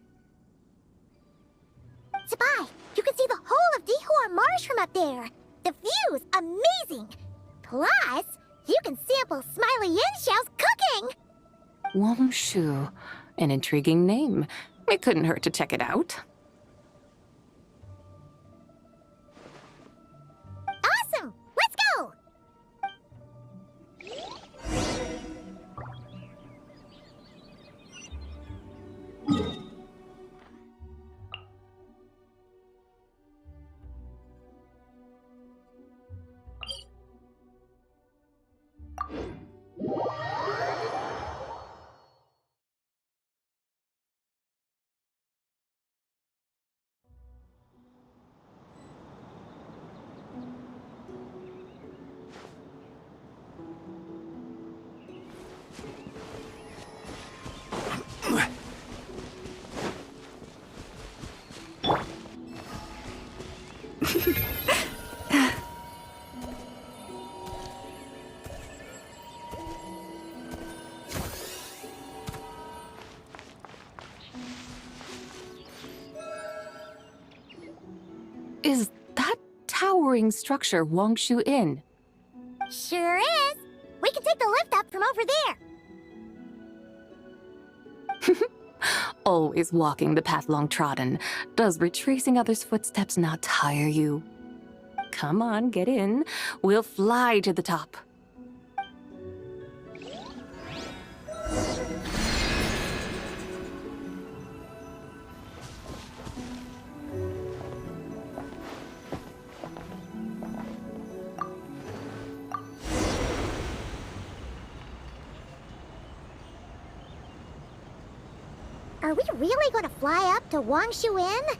Sabai, you can see the whole of Dihua Marsh from up there. The view's amazing. Plus, you can sample Smiley Yenxiao's cooking. Wangshu. An intriguing name. It couldn't hurt to check it out. Awesome! Let's go! Is that towering structure Wangshu Inn? Sure is. We can take the lift up from over there. Always walking the path long trodden. Does retracing others' footsteps not tire you? Come on, get in. We'll fly to the top. Are we really going to fly up to Wangshu Inn?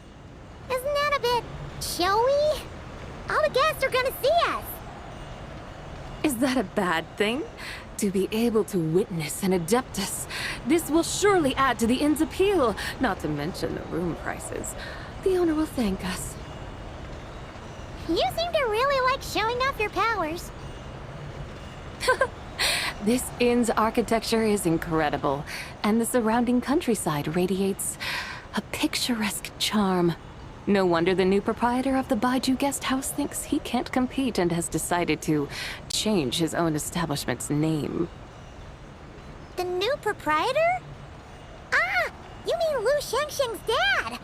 Isn't that a bit showy? All the guests are going to see us. Is that a bad thing? To be able to witness an Adeptus. This will surely add to the inn's appeal, not to mention the room prices. The owner will thank us. You seem to really like showing off your powers. This inn's architecture is incredible, and the surrounding countryside radiates a picturesque charm. No wonder the new proprietor of the Baiju guest house thinks he can't compete and has decided to change his own establishment's name. The new proprietor? Ah, you mean Lu Shengsheng's dad.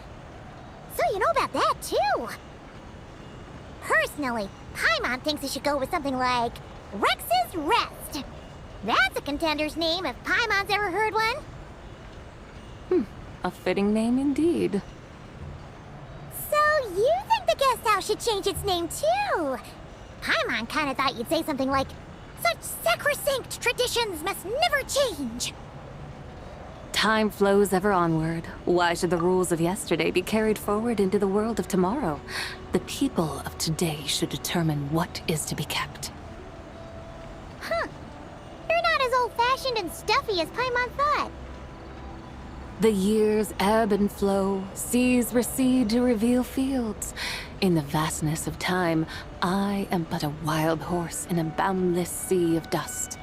So you know about that, too. Personally, Paimon thinks he should go with something like Rex's Rest. That's a contender's name if Paimon's ever heard one. A fitting name indeed. So you think the guest house should change its name too? Paimon kinda thought you'd say something like, "Such sacrosanct traditions must never change." Time flows ever onward. Why should the rules of yesterday be carried forward into the world of tomorrow? The people of today should determine what is to be kept. Huh. You're not as old-fashioned and stuffy as Paimon thought. The years ebb and flow, seas recede to reveal fields. In the vastness of time, I am but a wild horse in a boundless sea of dust.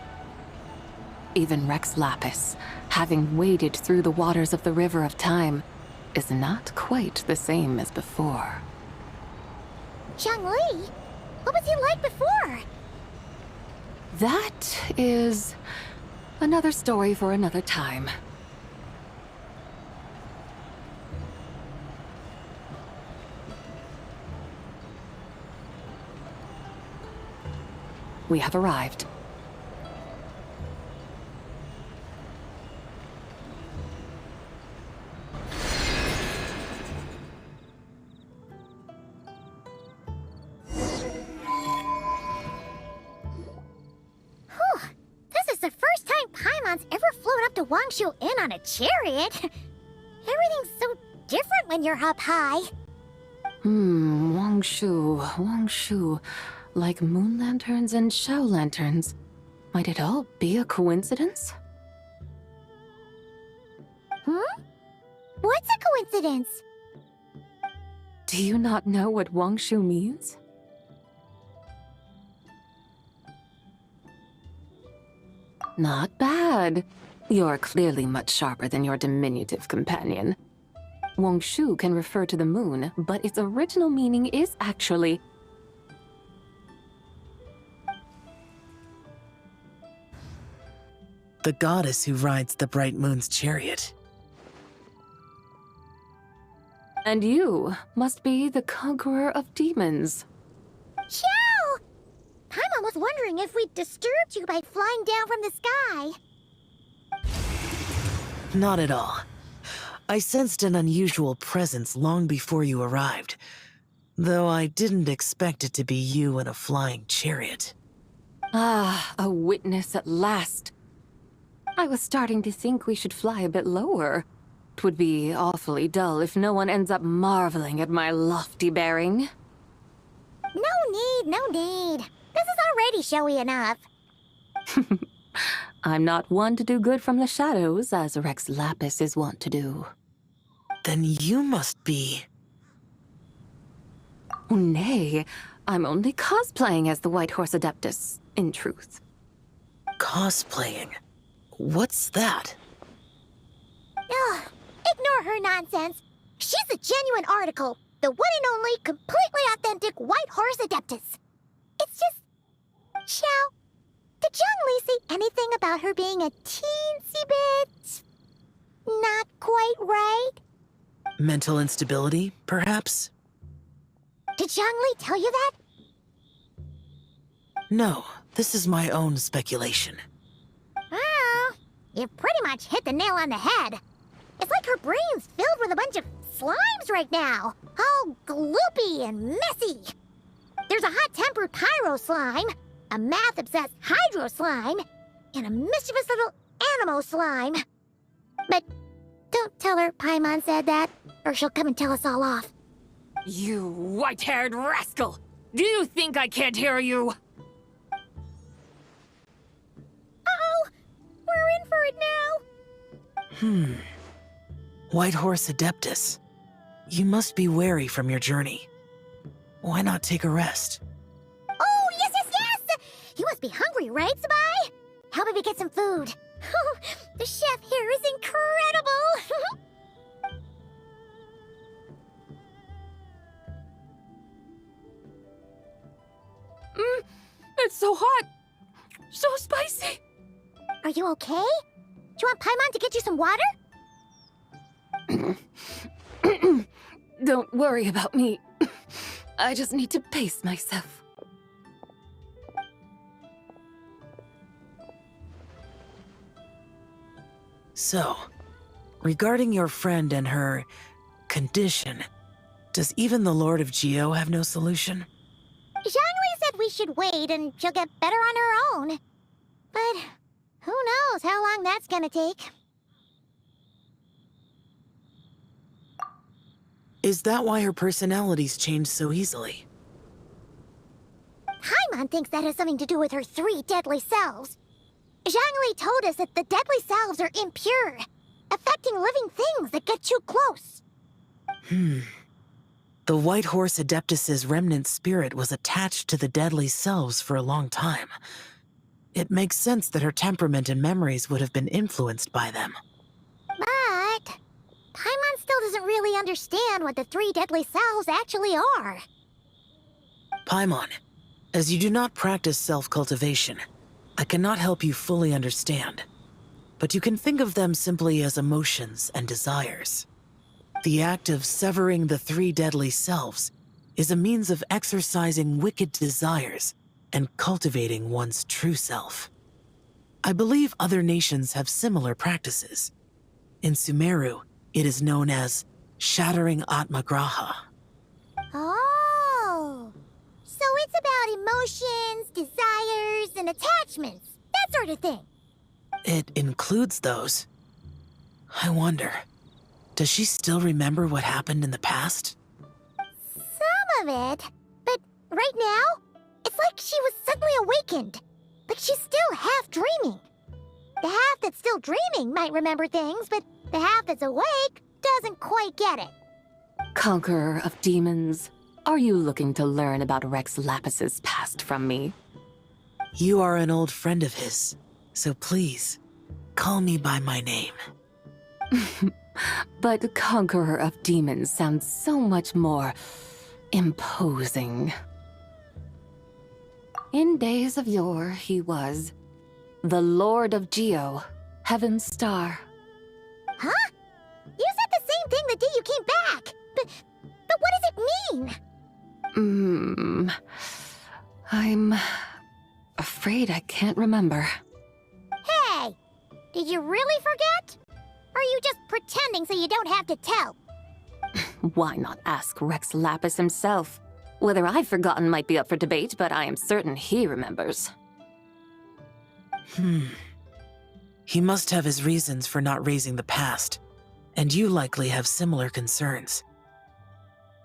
Even Rex Lapis, having waded through the waters of the river of time, is not quite the same as before. Zhongli? What was he like before? That is another story for another time. We have arrived. This is the first time Paimon's ever flown up to Wangshu Inn on a chariot. Everything's so different when you're up high. Wangshu, like moon lanterns and Shao lanterns. Might it all be a coincidence? What's a coincidence? Do you not know what Wangshu means? Not bad. You're clearly much sharper than your diminutive companion. Wangshu can refer to the moon, but its original meaning is actually... the goddess who rides the bright moon's chariot. And you must be the conqueror of demons. Chow! Paimon was wondering if we'd disturbed you by flying down from the sky. Not at all. I sensed an unusual presence long before you arrived, though I didn't expect it to be you in a flying chariot. Ah, a witness at last. I was starting to think we should fly a bit lower. It would be awfully dull if no one ends up marveling at my lofty bearing. No need. This is already showy enough. I'm not one to do good from the shadows, as Rex Lapis is wont to do. Then you must be... Oh, nay, I'm only cosplaying as the White Horse Adeptus, in truth. Cosplaying? What's that? Ugh, ignore her nonsense. She's a genuine article. The one and only, completely authentic White Horse Adeptus. It's just... Xiao, did Zhongli say anything about her being a teensy bit... not quite right? Mental instability, perhaps? Did Zhongli tell you that? No, this is my own speculation. Oh, you pretty much hit the nail on the head. It's like her brain's filled with a bunch of slimes right now. All gloopy and messy. There's a hot-tempered pyro slime, a math-obsessed hydro slime, and a mischievous little animo slime. But don't tell her Paimon said that, or she'll come and tell us all off. You white-haired rascal! Do you think I can't hear you? Uh-oh! We're in for it now! White Horse Adeptus. You must be weary from your journey. Why not take a rest? Oh, yes! You must be hungry, right, Sabai? How about we get some food? The chef here is incredible! It's so hot! So spicy! Are you okay? Do you want Paimon to get you some water? Don't worry about me. I just need to pace myself. So, regarding your friend and her condition, does even the Lord of Geo have no solution? Zhongli said we should wait and she'll get better on her own. But who knows how long that's gonna take. Is that why her personalities change so easily? Paimon thinks that has something to do with her 3 deadly selves. Zhongli told us that the deadly selves are impure, affecting living things that get too close. The White Horse Adeptus's remnant spirit was attached to the deadly selves for a long time. It makes sense that her temperament and memories would have been influenced by them. But Paimon still doesn't really understand what the 3 deadly selves actually are. Paimon, as you do not practice self-cultivation, I cannot help you fully understand. But you can think of them simply as emotions and desires. The act of severing the 3 deadly selves is a means of exercising wicked desires and cultivating one's true self. I believe other nations have similar practices. In Sumeru, it is known as shattering Atmagraha. Oh, so it's about emotions, desires, and attachments, that sort of thing. It includes those. I wonder, does she still remember what happened in the past? Some of it. But right now, it's like she was suddenly awakened. But she's still half dreaming. The half that's still dreaming might remember things, but the half that's awake doesn't quite get it. Conqueror of demons, are you looking to learn about Rex Lapis's past from me? You are an old friend of his, so please, call me by my name. But Conqueror of Demons sounds so much more imposing. In days of yore, he was the Lord of Geo, Heaven's Star. Huh? You said the same thing the day you came back. But what does it mean? I'm afraid I can't remember. Hey! Did you really forget? Or are you just pretending so you don't have to tell? Why not ask Rex Lapis himself? Whether I've forgotten might be up for debate, but I am certain he remembers. He must have his reasons for not raising the past, and you likely have similar concerns.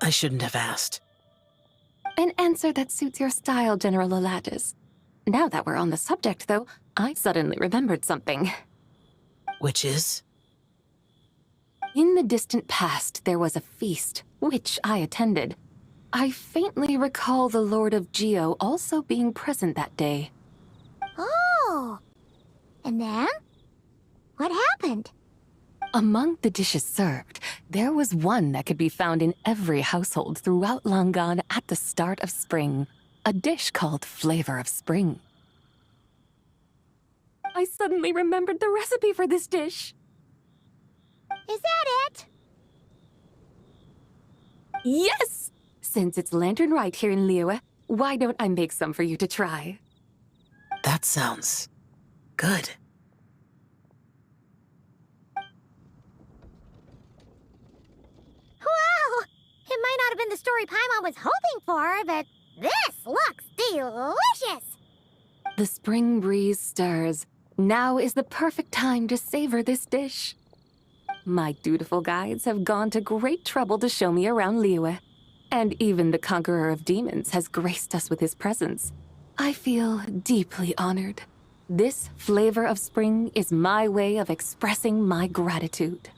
I shouldn't have asked. An answer that suits your style, General Elatis. Now that we're on the subject, though, I suddenly remembered something. Which is? In the distant past, there was a feast, which I attended. I faintly recall the Lord of Geo also being present that day. Oh! And then? What happened? Among the dishes served, there was one that could be found in every household throughout Langan at the start of spring. A dish called Flavor of Spring. I suddenly remembered the recipe for this dish. Is that it? Yes! Since it's Lantern Rite here in Liyue, why don't I make some for you to try? That sounds good. Wow! It might not have been the story Paimon was hoping for, but this looks delicious! The spring breeze stirs. Now is the perfect time to savor this dish. My dutiful guides have gone to great trouble to show me around Liyue. And even the Conqueror of Demons has graced us with his presence. I feel deeply honored. This Flavor of Spring is my way of expressing my gratitude.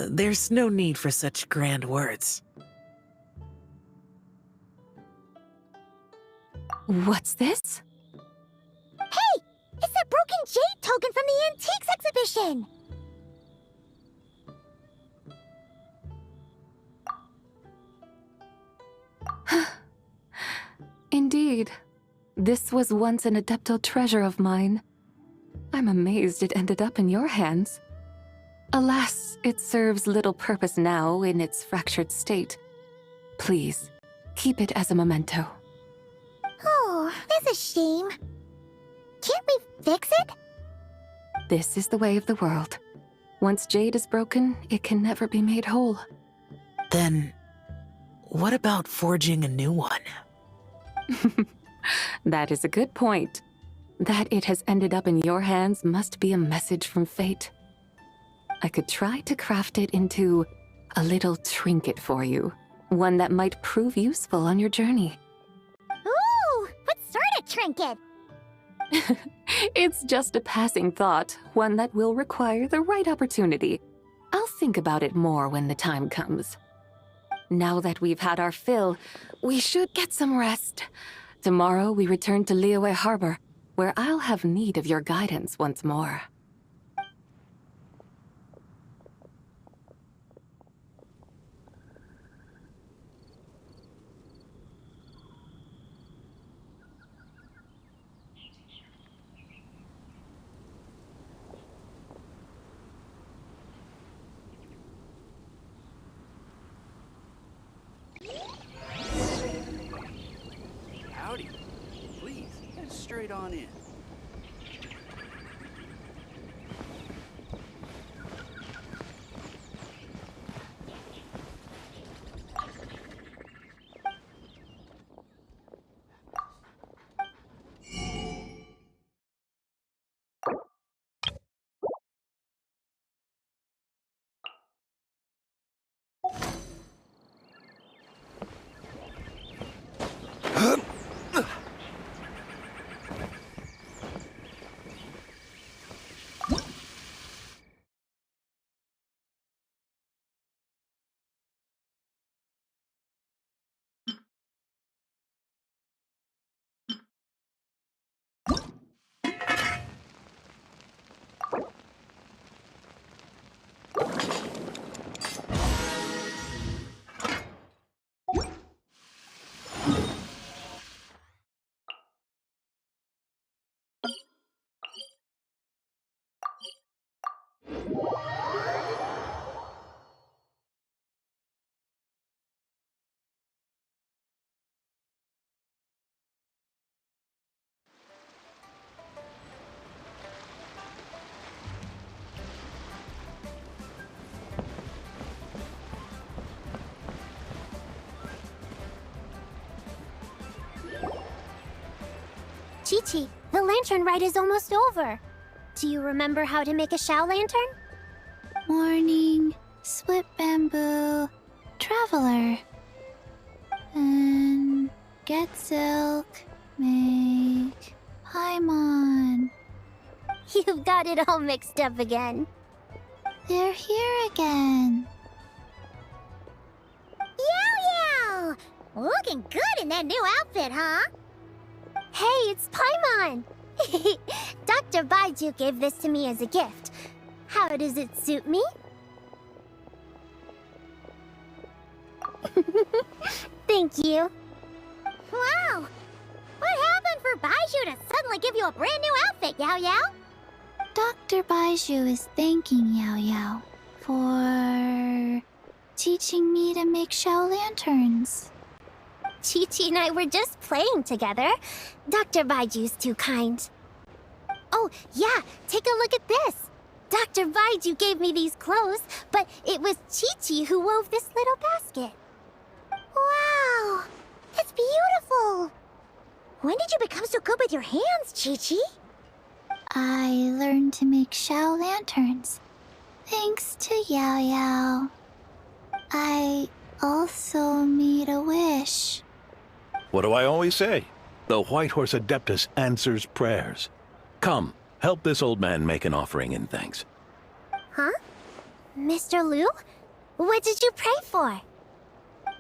There's no need for such grand words. What's this? Hey! It's that broken jade token from the Antiques exhibition! Indeed. This was once an Adeptal treasure of mine. I'm amazed it ended up in your hands. Alas, it serves little purpose now in its fractured state. Please, keep it as a memento. Oh, that's a shame. Can't we fix it? This is the way of the world. Once jade is broken, it can never be made whole. Then, what about forging a new one? That is a good point. That it has ended up in your hands must be a message from fate. I could try to craft it into a little trinket for you. One that might prove useful on your journey. Ooh, what sort of trinket? It's just a passing thought, one that will require the right opportunity. I'll think about it more when the time comes. Now that we've had our fill, we should get some rest. Tomorrow we return to Liyue Harbor, where I'll have need of your guidance once more. Howdy. Please, head straight on in. Chi-Chi, the lantern rite is almost over. Do you remember how to make a Shao lantern? Morning, split bamboo, traveler. And get silk, make Paimon. You've got it all mixed up again. They're here again. Yow! Looking good in that new outfit, huh? Hey, it's Paimon! Dr. Baiju gave this to me as a gift. How does it suit me? Thank you. Wow! What happened for Baiju to suddenly give you a brand new outfit, Yao Yao? Dr. Baiju is thanking Yao Yao for teaching me to make Shao lanterns. Chi-Chi and I were just playing together. Dr. Baiju's too kind. Oh, yeah, take a look at this. Dr. Baiju gave me these clothes, but it was Chi-Chi who wove this little basket. Wow, it's beautiful. When did you become so good with your hands, Chi-Chi? I learned to make Shao lanterns, thanks to Yao Yao. I also made a wish. What do I always say? The White Horse Adeptus answers prayers. Come, help this old man make an offering in thanks. Huh? Mr. Liu? What did you pray for?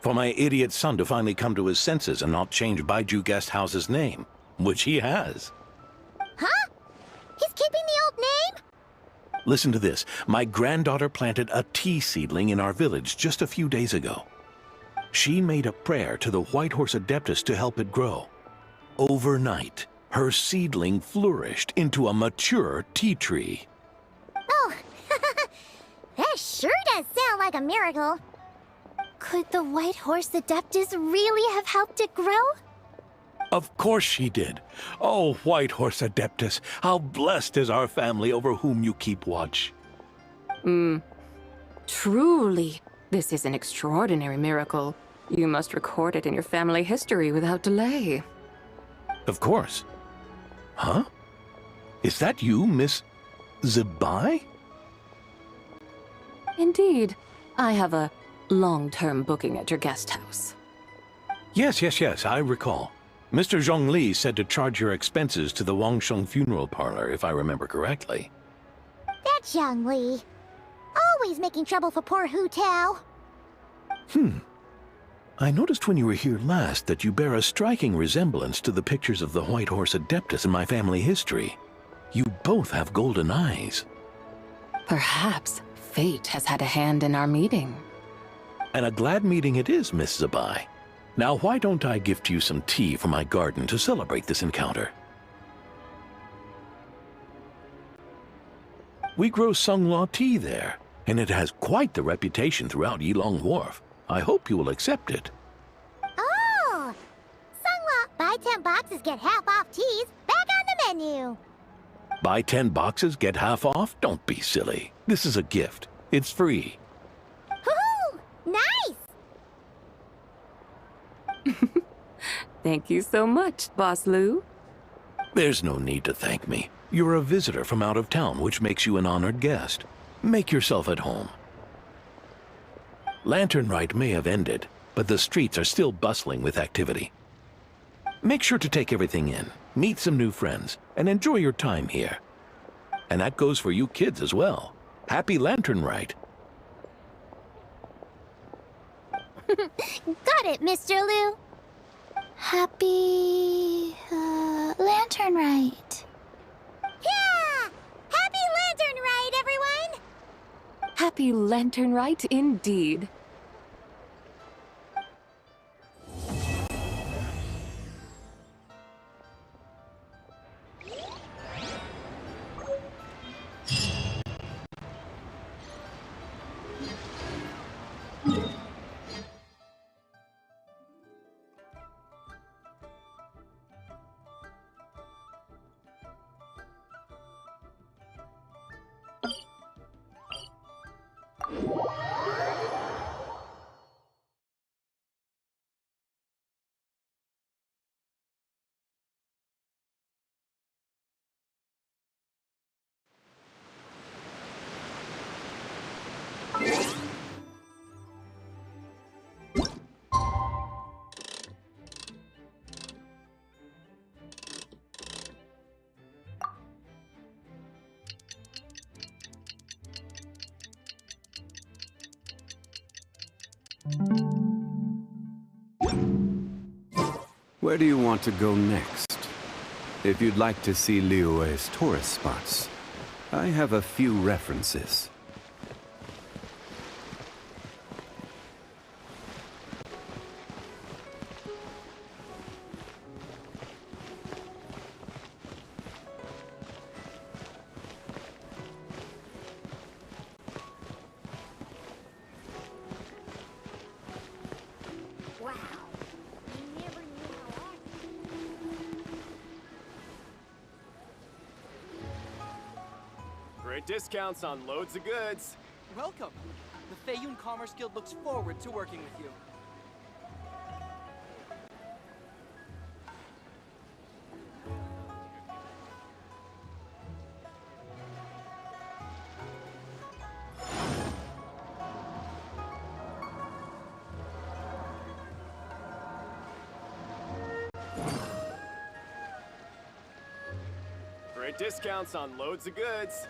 For my idiot son to finally come to his senses and not change Baiju Guest House's name, which he has. Huh? He's keeping the old name? Listen to this. My granddaughter planted a tea seedling in our village just a few days ago. She made a prayer to the White Horse Adeptus to help it grow. Overnight, her seedling flourished into a mature tea tree. Oh, that sure does sound like a miracle. Could the White Horse Adeptus really have helped it grow? Of course she did. Oh, White Horse Adeptus, how blessed is our family over whom you keep watch. Truly, this is an extraordinary miracle. You must record it in your family history without delay. Of course. Huh? Is that you, Miss Zabai? Indeed. I have a long-term booking at your guest house. Yes, I recall. Mr. Zhongli said to charge your expenses to the Wangsheng funeral parlor, if I remember correctly. That's Zhang Li. Always making trouble for poor Hu Tao. I noticed when you were here last that you bear a striking resemblance to the pictures of the White Horse Adeptus in my family history. You both have golden eyes. Perhaps fate has had a hand in our meeting. And a glad meeting it is, Miss Zabai. Now why don't I gift you some tea from my garden to celebrate this encounter? We grow Sunghua tea there, and it has quite the reputation throughout Yilong Wharf. I hope you will accept it. Oh! Sunghua, buy 10 boxes, get half off teas. Back on the menu. Buy 10 boxes, get half off? Don't be silly. This is a gift. It's free. Woohoo! Nice! Thank you so much, Boss Liu. There's no need to thank me. You're a visitor from out of town, which makes you an honored guest. Make yourself at home. Lantern Rite may have ended, but the streets are still bustling with activity. Make sure to take everything in, meet some new friends, and enjoy your time here. And that goes for you kids as well. Happy Lantern Rite. Got it, Mr. Liu. Happy Lantern Rite. Yeah! Happy Lantern Rite, everyone! Happy Lantern Rite indeed. Where do you want to go next? If you'd like to see Liyue's tourist spots, I have a few references. Great discounts on loads of goods. Welcome. The Feiyun Commerce Guild looks forward to working with you. Great discounts on loads of goods.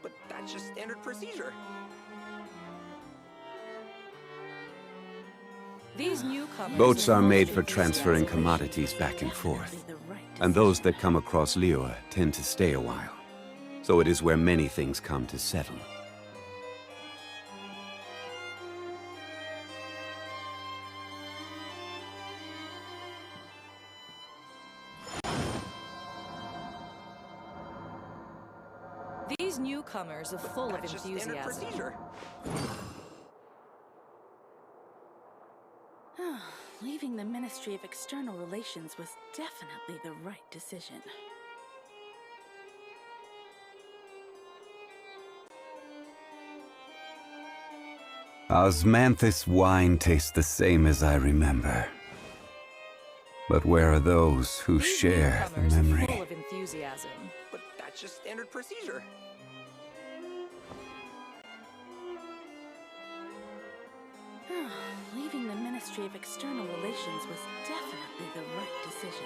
But that's just standard procedure. These newcomers Boats are made for transferring commodities back and forth, and those that come across Liyue tend to stay a while. So it is where many things come to settle. These newcomers are full of That's just standard enthusiasm. procedure. Leaving the Ministry of External Relations was definitely the right decision. Osmanthus wine tastes the same as I remember. But where are those who share the Newcomers are memory? full of enthusiasm. But that's just standard procedure. Leaving the Ministry of External Relations was definitely the right decision.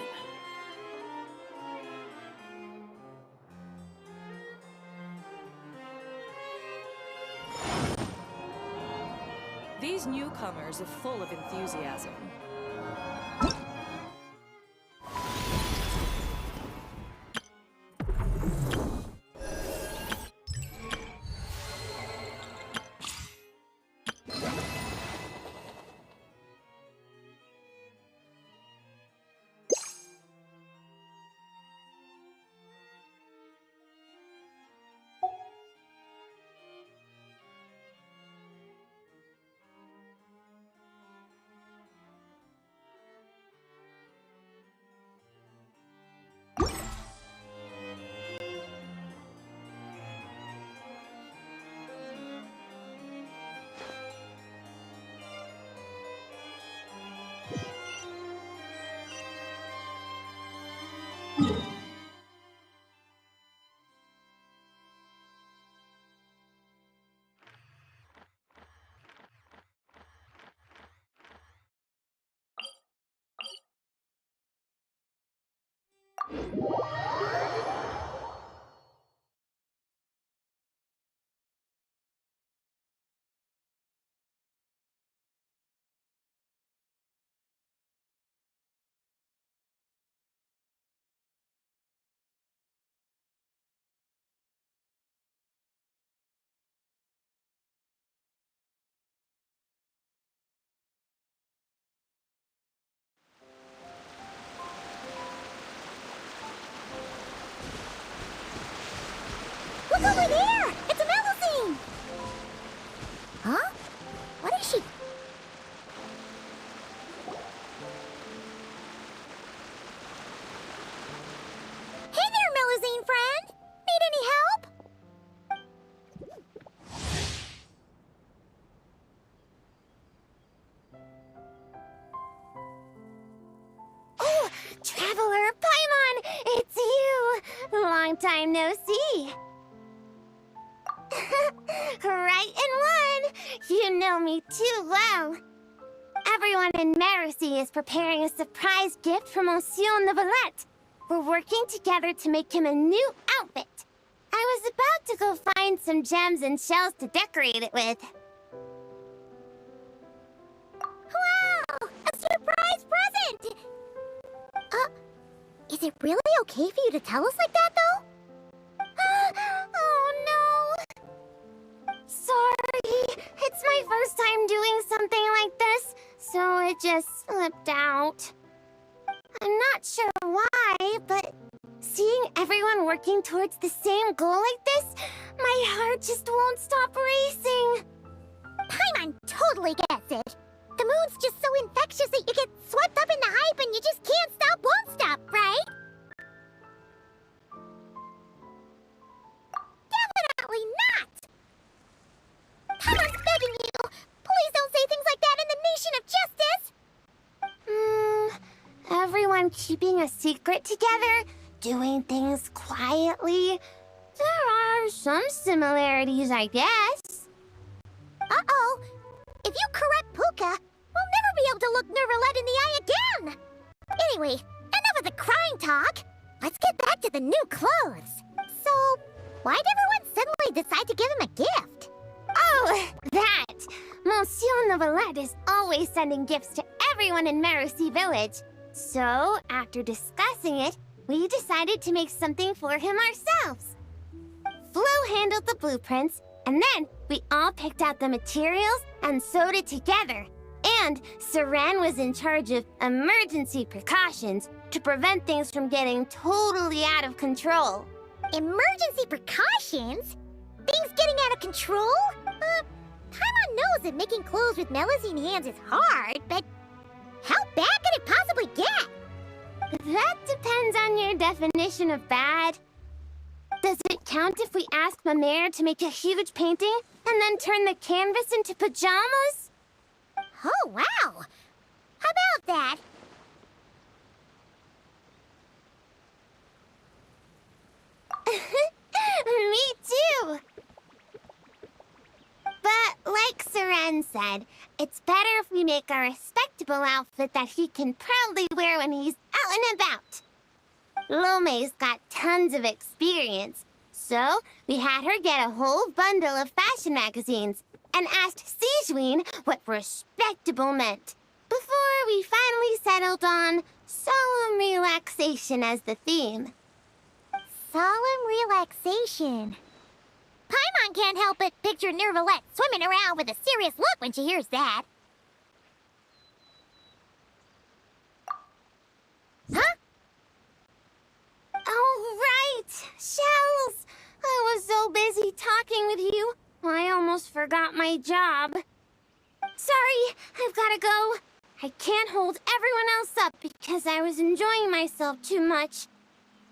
These newcomers are full of enthusiasm. Huh? What is she? Hey there, Melusine friend! Need any help? Oh, Traveler Paimon! It's you! Long time no see. Right in one! You know me too well. Everyone in Maracy is preparing a surprise gift for Monsieur Neuvillette. We're working together to make him a new outfit. I was about to go find some gems and shells to decorate it with. Wow! A surprise present! Is it really okay for you to tell us like that, though? Oh, no! Sorry, it's my first time doing something like this, so it just slipped out. I'm not sure why, but seeing everyone working towards the same goal like this, my heart just won't stop racing. Paimon totally gets it. The moon's just so infectious that you get swept up in the hype and you just can't stop, won't stop, right? Definitely not! Paimon's begging you! Please don't say things like that in the nation of justice! Everyone keeping a secret together, doing things quietly. There are some similarities, I guess. Uh-oh. If you correct Puka, we'll never be able to look Neuvillette in the eye again! Anyway, enough of the crying talk. Let's get back to the new clothes. So, why'd everyone suddenly decide to give him a gift? Oh, that! Monsieur Neuvillette is always sending gifts to everyone in Maracy Village. So, after discussing it, we decided to make something for him ourselves. Flo handled the blueprints, and then we all picked out the materials and sewed it together. And Saran was in charge of emergency precautions to prevent things from getting totally out of control. Emergency precautions? Things getting out of control? Paimon knows that making clothes with Melusine hands is hard, but how bad could it possibly get? That depends on your definition of bad. Does it count if we ask Mamere to make a huge painting and then turn the canvas into pajamas? Oh, wow! How about that? Me too! But like Saran said, it's better if we make a respectable outfit that he can proudly wear when he's out and about. Lome's got tons of experience, so we had her get a whole bundle of fashion magazines and asked Sijuin what respectable meant, before we finally settled on solemn relaxation as the theme. Solemn relaxation. Paimon can't help but picture Neuvillette swimming around with a serious look when she hears that. Huh? Oh, right! Shells! I was so busy talking with you, I almost forgot my job. Sorry, I've gotta go. I can't hold everyone else up because I was enjoying myself too much.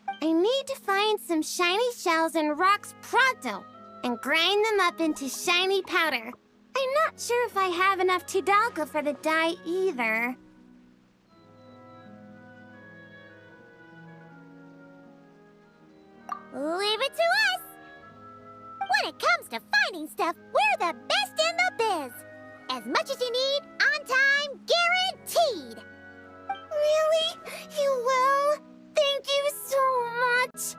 I need to find some shiny shells and rocks pronto and grind them up into shiny powder. I'm not sure if I have enough Tidalco for the dye either. Leave it to us! When it comes to finding stuff, we're the best in the biz! As much as you need, on time, guaranteed! Really? You will? Thank you so much!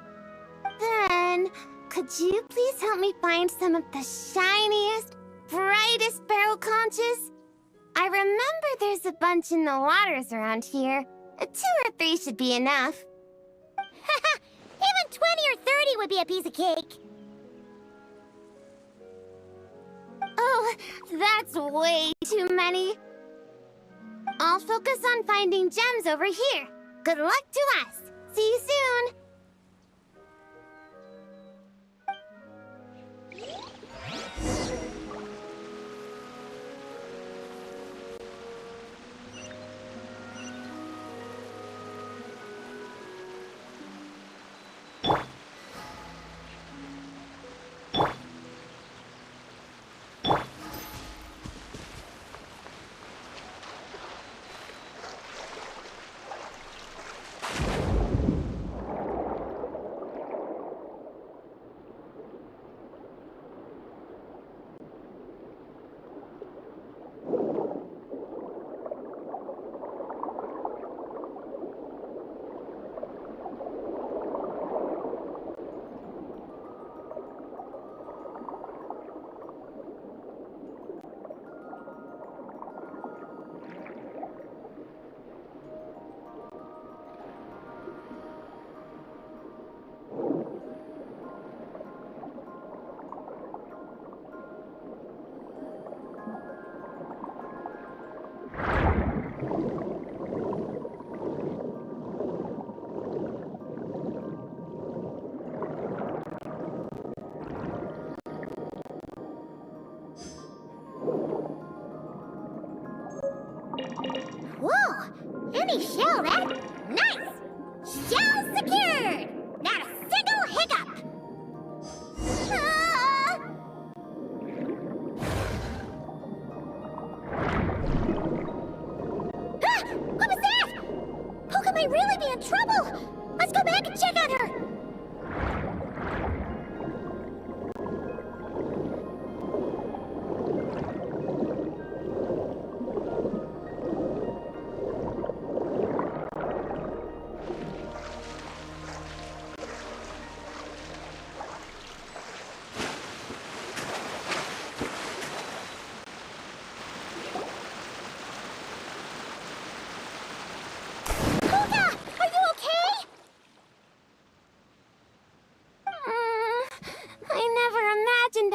Then, could you please help me find some of the shiniest, brightest barrel conches? I remember there's a bunch in the waters around here. 2 or 3 should be enough. Haha! Even 20 or 30 would be a piece of cake. Oh, that's way too many. I'll focus on finding gems over here. Good luck to us. See you soon. Pretty shell, that. Nice! Shell secured! Not a single hiccup! Ah! Ah! What was that? Poca might really be in trouble! Let's go back and check on her!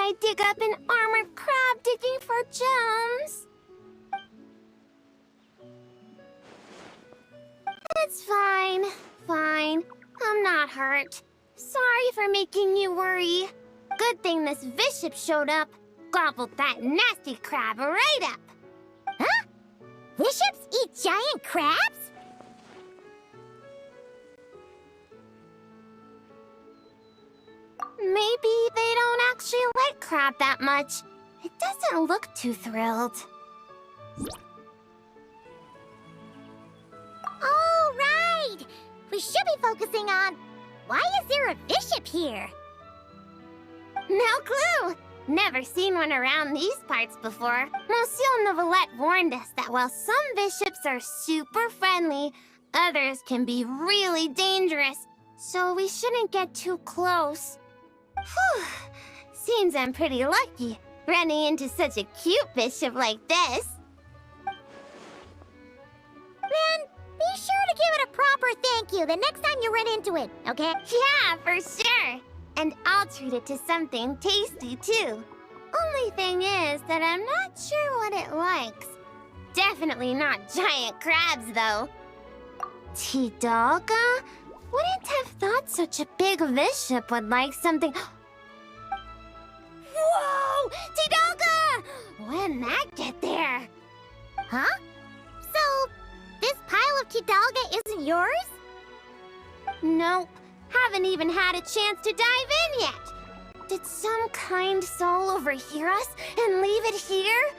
I dig up an armored crab digging for gems. It's fine. Fine. I'm not hurt. Sorry for making you worry. Good thing this bishop showed up. Gobbled that nasty crab right up. Huh? Bishops eat giant crabs? Maybe they don't actually like crab that much. It doesn't look too thrilled. All right! We should be focusing on... Why is there a bishop here? No clue! Never seen one around these parts before. Monsieur Novelette warned us that while some bishops are super friendly, others can be really dangerous, so we shouldn't get too close. Whew. Seems I'm pretty lucky, running into such a cute bishop like this. Then, be sure to give it a proper thank you the next time you run into it, okay? Yeah, for sure. And I'll treat it to something tasty, too. Only thing is that I'm not sure what it likes. Definitely not giant crabs, though. Tidalga? Wouldn't have thought such a big bishop would like something... Whoa! Tidalga! When'd that get there? Huh? So, this pile of Tidalga isn't yours? Nope. Haven't even had a chance to dive in yet. Did some kind soul overhear us and leave it here?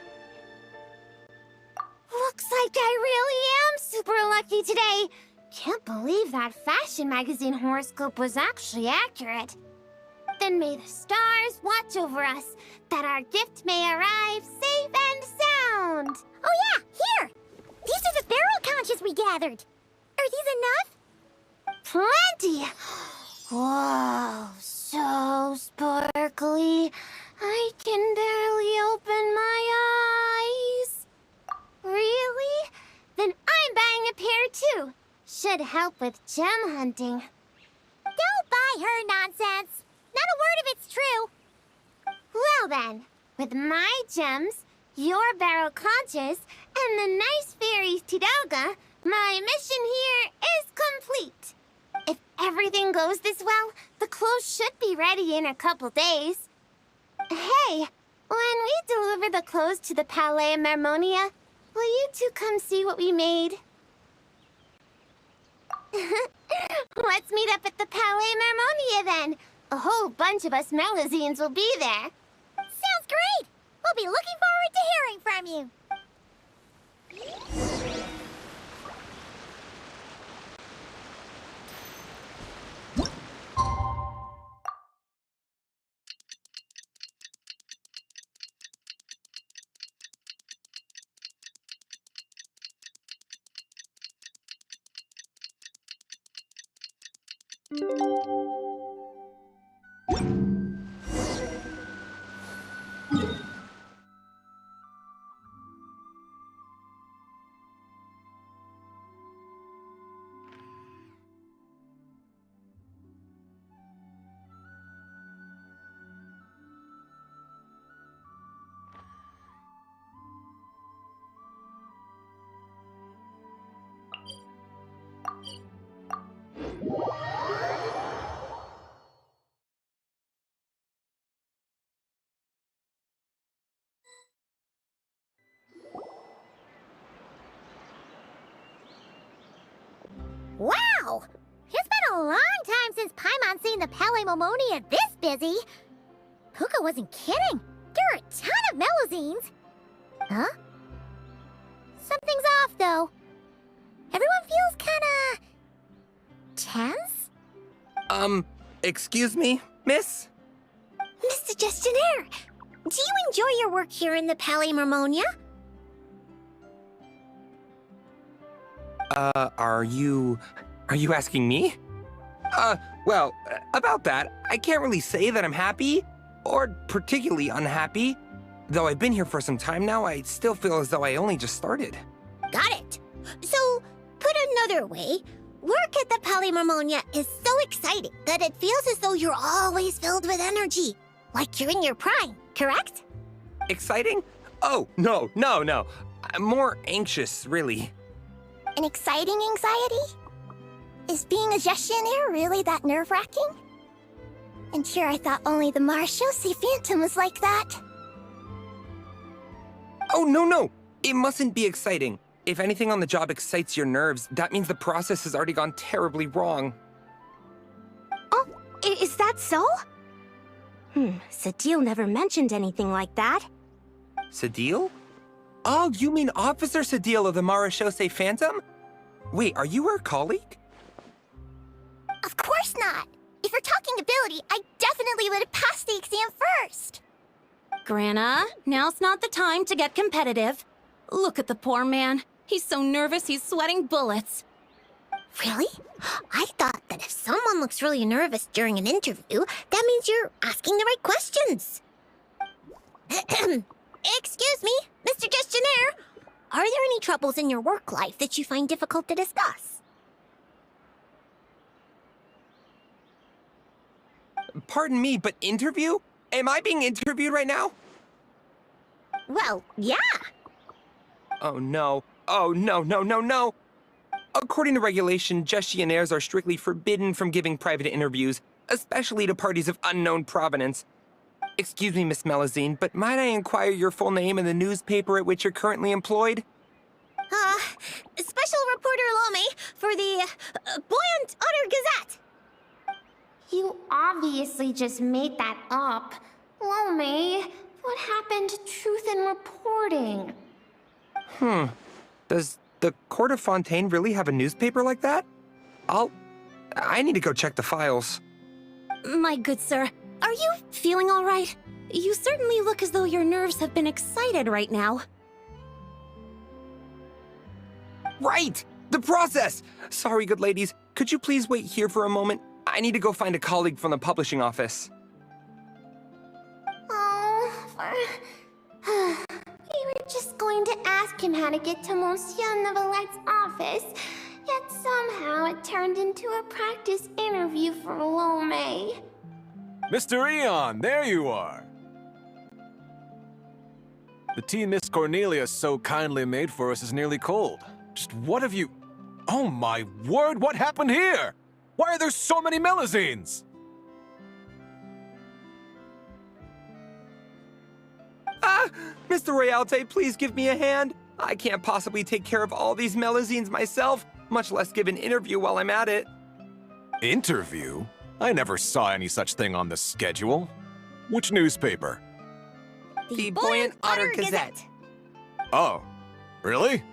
Looks like I really am super lucky today. Can't believe that fashion magazine horoscope was actually accurate. Then may the stars watch over us, that our gift may arrive safe and sound. Oh yeah, here! These are the barrel conches we gathered. Are these enough? Plenty! Whoa, so sparkly. I can barely open my eyes. Really? Then I'm buying a pair too. Should help with gem hunting. Don't buy her nonsense. Not a word of it's true. Well then, with my gems, your barrel conches, and the nice fairy's Tidalga, my mission here is complete. If everything goes this well, the clothes should be ready in a couple days. Hey, when we deliver the clothes to the Palais Mermonia, will you two come see what we made? Let's meet up at the Palais Mermonia then. A whole bunch of us Melazines will be there. Sounds great! We'll be looking forward to hearing from you. since Paimon's seen the Palaemomonia this busy. Puka wasn't kidding. There are a ton of Melazines. Huh? Something's off, though. Everyone feels kinda... tense? Excuse me, miss? Mr. Gestionnaire, do you enjoy your work here in the Palaemomonia? Are you asking me? Well, about that, I can't really say that I'm happy, or particularly unhappy. Though I've been here for some time now, I still feel as though I only just started. Got it. So, put another way, work at the Palaemomonia is so exciting that it feels as though you're always filled with energy. Like you're in your prime, correct? Exciting? Oh, no. I'm more anxious, really. An exciting anxiety? Is being a gestionnaire really that nerve-wracking? And here I thought only the Marechaussee Phantom was like that. Oh, no. It mustn't be exciting. If anything on the job excites your nerves, that means the process has already gone terribly wrong. Oh, is that so? Sadil never mentioned anything like that. Sadil? Oh, you mean Officer Sadil of the Marechaussee Phantom? Wait, are you her colleague? Of course not. If you're talking ability, I definitely would have passed the exam first. Grana, now's not the time to get competitive. Look at the poor man. He's so nervous he's sweating bullets. Really? I thought that if someone looks really nervous during an interview, that means you're asking the right questions. Excuse me, Mr. Gestionnaire. Are there any troubles in your work life that you find difficult to discuss? Pardon me, but interview? Am I being interviewed right now? Well, yeah. Oh, no. No. According to regulation, gestionnaires are strictly forbidden from giving private interviews, especially to parties of unknown provenance. Excuse me, Miss Melazine, but might I inquire your full name and the newspaper at which you're currently employed? Special Reporter Lome for the Buoyant Otter Gazette. You obviously just made that up. Lome, what happened to truth in reporting? Does the Court of Fontaine really have a newspaper like that? I need to go check the files. My good sir, are you feeling all right? You certainly look as though your nerves have been excited right now. Right! The process! Sorry, good ladies. Could you please wait here for a moment? I need to go find a colleague from the publishing office. We were just going to ask him how to get to Monsieur Nevelette's office, yet somehow it turned into a practice interview for Lome. Mr. Eon, there you are! The tea Miss Cornelia so kindly made for us is nearly cold. Just what have you... Oh my word, what happened here? Why are there so many Melazines? Mr. Royalte, please give me a hand. I can't possibly take care of all these Melazines myself, much less give an interview while I'm at it. Interview? I never saw any such thing on the schedule. Which newspaper? The Buoyant Otter Gazette. Oh, really?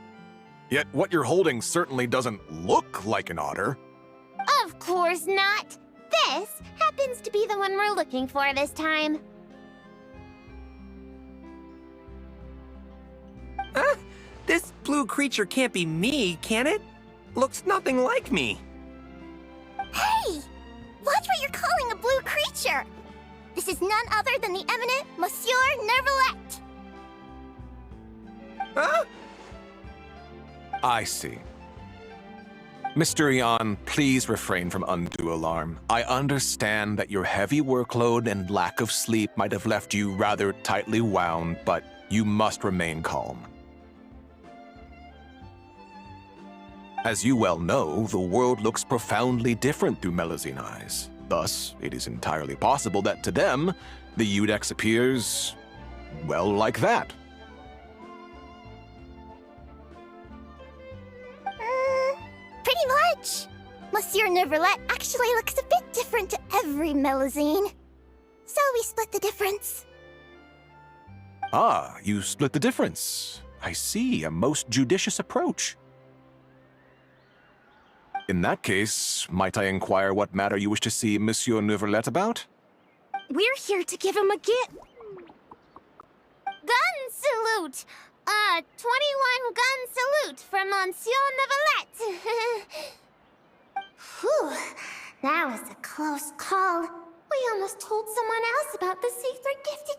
Yet what you're holding certainly doesn't look like an otter. Of course not. This happens to be the one we're looking for this time. This blue creature can't be me, can it? Looks nothing like me. Hey! Watch what you're calling a blue creature! This is none other than the eminent Monsieur Nevelet! Huh? I see. Mr. Eon, please refrain from undue alarm. I understand that your heavy workload and lack of sleep might have left you rather tightly wound, but you must remain calm. As you well know, the world looks profoundly different through Melazine eyes. Thus, it is entirely possible that to them, the Iudex appears, well, like that. Pretty much. Monsieur Monsieur Neverlet actually looks a bit different to every Melusine. So we split the difference. Ah, you split the difference. I see, a most judicious approach. In that case, might I inquire what matter you wish to see Monsieur Neverlet about? We're here to give him a gift. Gun salute! 21 gun salute from Monsieur Neverlet. Whew, that was a close call. We almost told someone else about the secret gift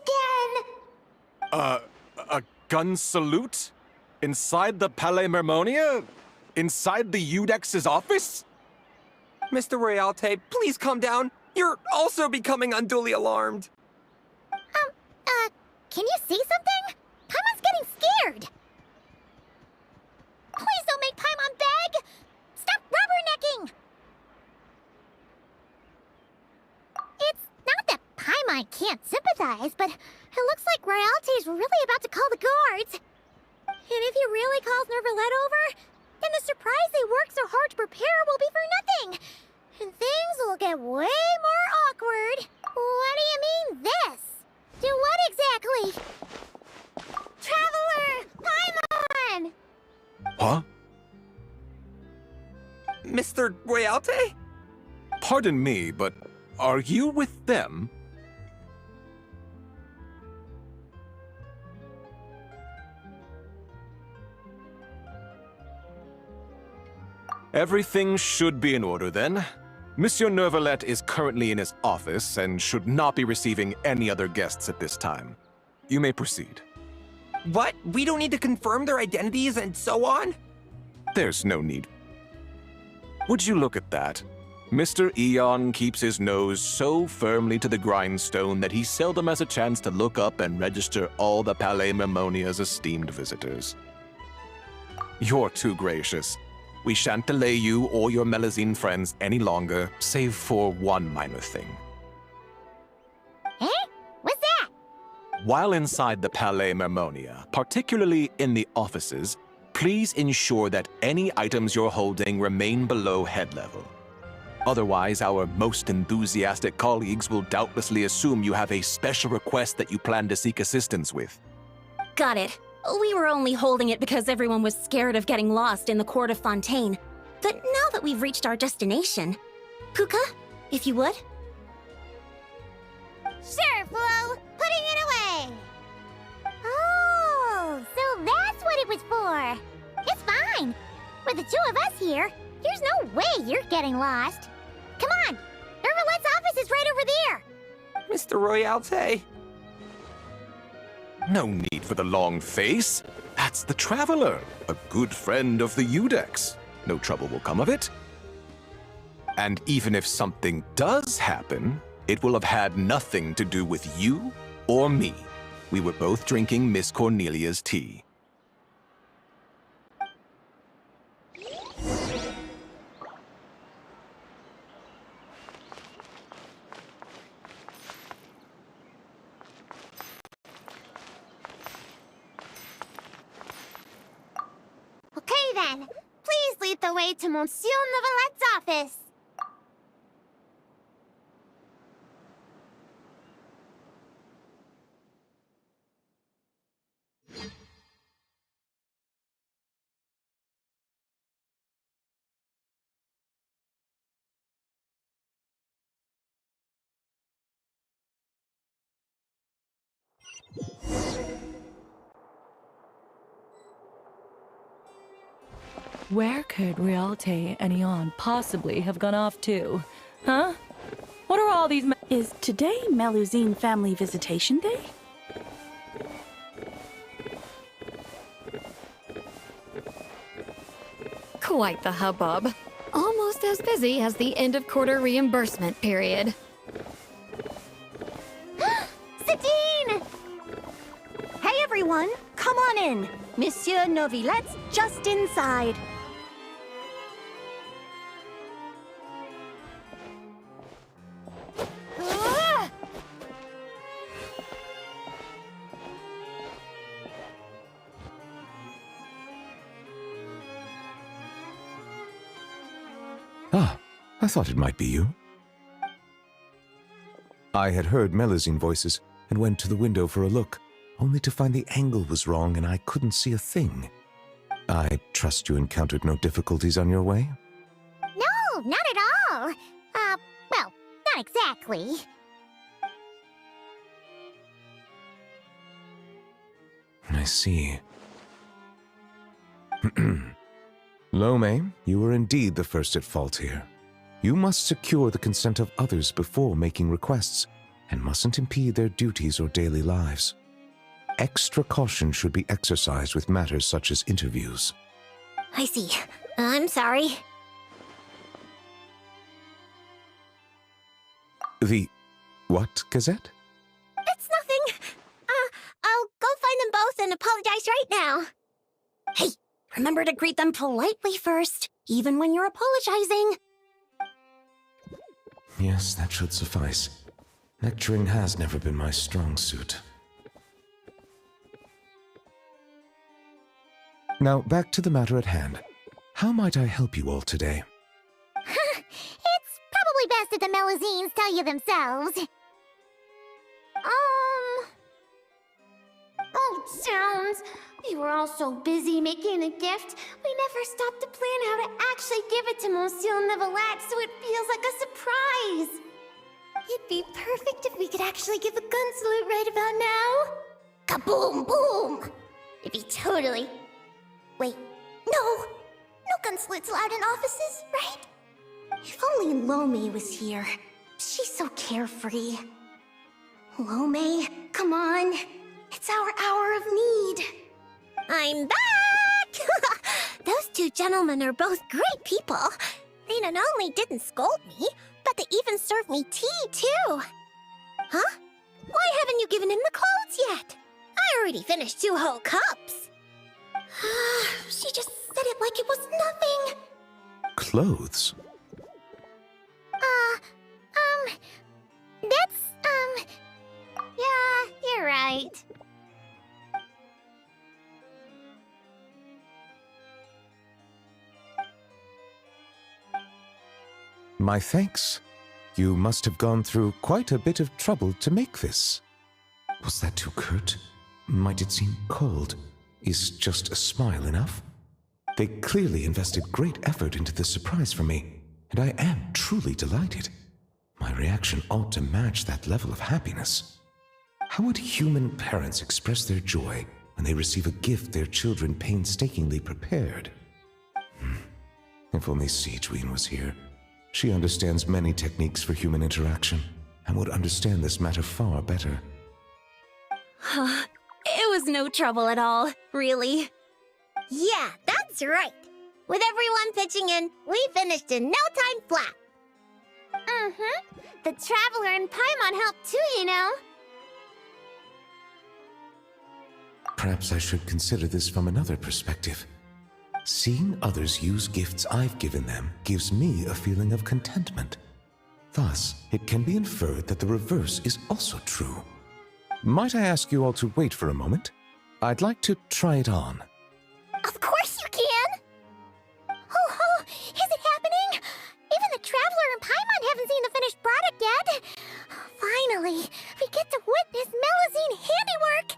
again. A gun salute? Inside the Palais Mermonia? Inside the Eudex's office? Mr. Royalte, please calm down. You're also becoming unduly alarmed. Can you see something? Paimon's getting scared. Please don't make Paimon beg! Stop rubbernecking! It's not that Paimon can't sympathize, but it looks like Royalty's really about to call the guards. And if he really calls Neverlet over, then the surprise they worked so hard to prepare will be for nothing. And things will get way more awkward. What do you mean, this? Do what exactly? Traveler! Paimon! Huh? Mr. Royalte? Pardon me, but are you with them? Everything should be in order then. Monsieur Neverlet is currently in his office and should not be receiving any other guests at this time. You may proceed. What? We don't need to confirm their identities and so on? There's no need. Would you look at that? Mr. Eon keeps his nose so firmly to the grindstone that he seldom has a chance to look up and register all the Palais Mermonia's esteemed visitors. You're too gracious. We shan't delay you or your Melusine friends any longer, save for one minor thing. Eh? What's that? While inside the Palais Mermonia, particularly in the offices, please ensure that any items you're holding remain below head level. Otherwise, our most enthusiastic colleagues will doubtlessly assume you have a special request that you plan to seek assistance with. Got it. We were only holding it because everyone was scared of getting lost in the court of Fontaine. But now that we've reached our destination, Puka, if you would? Sure, Flo! Putting it away! Oh, so that's what it was for! It's fine! With the two of us here, there's no way you're getting lost. Come on! Neverlet's office is right over there! Mr. Royalte? No need for the long face. That's the Traveler, a good friend of the Eudex. No trouble will come of it. And even if something does happen, it will have had nothing to do with you or me. We were both drinking Miss Cornelia's tea. Okay then, please lead the way to Monsieur Neverlet's office. Where could Rialte and Eon possibly have gone off to? Huh? What are all these Is today Melusine Family Visitation Day? Quite the hubbub. Almost as busy as the end-of-quarter reimbursement period. Satine! Hey everyone, come on in. Monsieur Novilet's just inside. Ah, thought it might be you. I had heard Melusine voices and went to the window for a look, only to find the angle was wrong and I couldn't see a thing. I trust you encountered no difficulties on your way? No, not at all. Well, not exactly. I see. Lome, you were indeed the first at fault here. You must secure the consent of others before making requests, and mustn't impede their duties or daily lives. Extra caution should be exercised with matters such as interviews. I see. I'm sorry. The what, Gazette? It's nothing. I'll go find them both and apologize right now. Hey, remember to greet them politely first, even when you're apologizing. Yes, that should suffice. Lecturing has never been my strong suit. Now, back to the matter at hand. How might I help you all today? It's probably best if the Melusines tell you themselves. Oh, Jones. We were all so busy making a gift, we never stopped to plan how to actually give it to Monsieur Neuvillette so it feels like a surprise. It'd be perfect if we could actually give a gun salute right about now. Kaboom, boom! It'd be totally... Wait, no gun salutes allowed in offices, right? If only Lome was here. She's so carefree. Lome, come on. It's our hour of need. I'm back! Those two gentlemen are both great people. They not only didn't scold me, but they even served me tea, too. Huh? Why haven't you given him the clothes yet? I already finished 2 whole cups. She just said it like it was nothing. Clothes? Yeah, you're right. My thanks. You must have gone through quite a bit of trouble to make this. Was that too curt? Might it seem cold? Is just a smile enough? They clearly invested great effort into this surprise for me, and I am truly delighted. My reaction ought to match that level of happiness. How would human parents express their joy when they receive a gift their children painstakingly prepared? If only Siegeween was here. She understands many techniques for human interaction, and would understand this matter far better. It was no trouble at all, really. Yeah, that's right. With everyone pitching in, we finished in no time flat. The Traveler and Paimon helped too, you know. Perhaps I should consider this from another perspective. Seeing others use gifts I've given them gives me a feeling of contentment. Thus, it can be inferred that the reverse is also true. Might I ask you all to wait for a moment? I'd like to try it on. Of course you can! Oh, is it happening? Even the Traveler and Paimon haven't seen the finished product yet. Finally, we get to witness Melusine handiwork!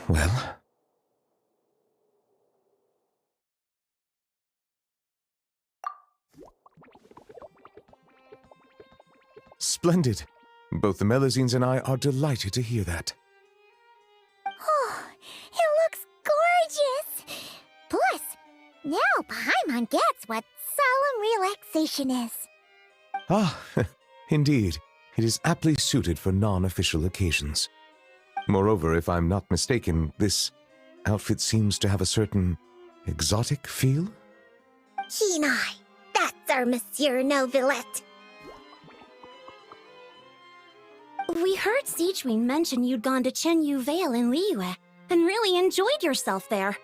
Well? Splendid. Both the Melusines and I are delighted to hear that. Oh, it looks gorgeous! Plus, now Paimon gets what solemn relaxation is. Ah, indeed. It is aptly suited for non-official occasions. Moreover, if I'm not mistaken, this outfit seems to have a certain exotic feel. Keen eye. That's our Monsieur Novelette. We heard Siegeween mention you'd gone to Chenyu Vale in Liyue and really enjoyed yourself there.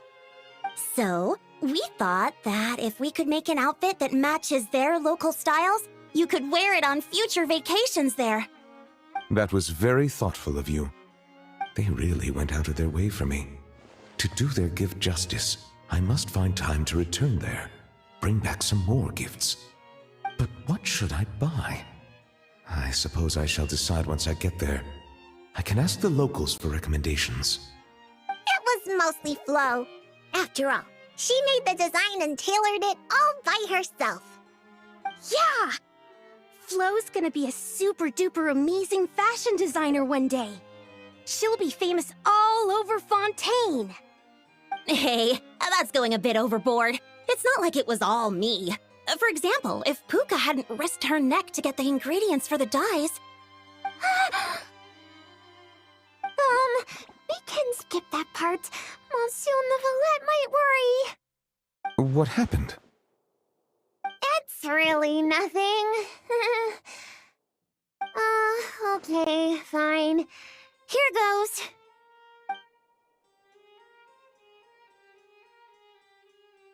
So, we thought that if we could make an outfit that matches their local styles, you could wear it on future vacations there. That was very thoughtful of you. They really went out of their way for me. To do their gift justice, I must find time to return there, bring back some more gifts. But what should I buy? I suppose I shall decide once I get there. I can ask the locals for recommendations. It was mostly Flo. After all, she made the design and tailored it all by herself. Yeah! Flo's gonna be a super duper amazing fashion designer one day. She'll be famous all over Fontaine. Hey, that's going a bit overboard. It's not like it was all me. For example, if Puka hadn't risked her neck to get the ingredients for the dyes... We can skip that part. Monsieur Neuvillette might worry. What happened? It's really nothing. Okay, fine. Here goes.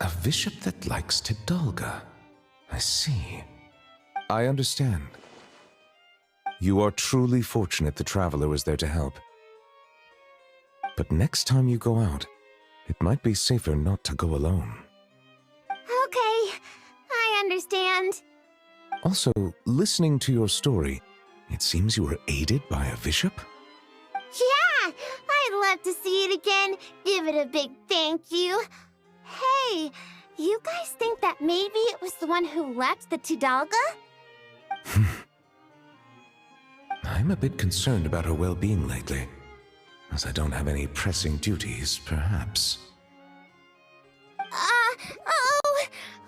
A bishop that likes Tidalga. I see. I understand. You are truly fortunate the traveler was there to help. But next time you go out, it might be safer not to go alone. Okay, I understand. Also, listening to your story, it seems you were aided by a bishop? Yeah, I'd love to see it again. Give it a big thank you. Hey, you guys think that maybe it was the one who left the Tidalga? I'm a bit concerned about her well-being lately. As I don't have any pressing duties, perhaps.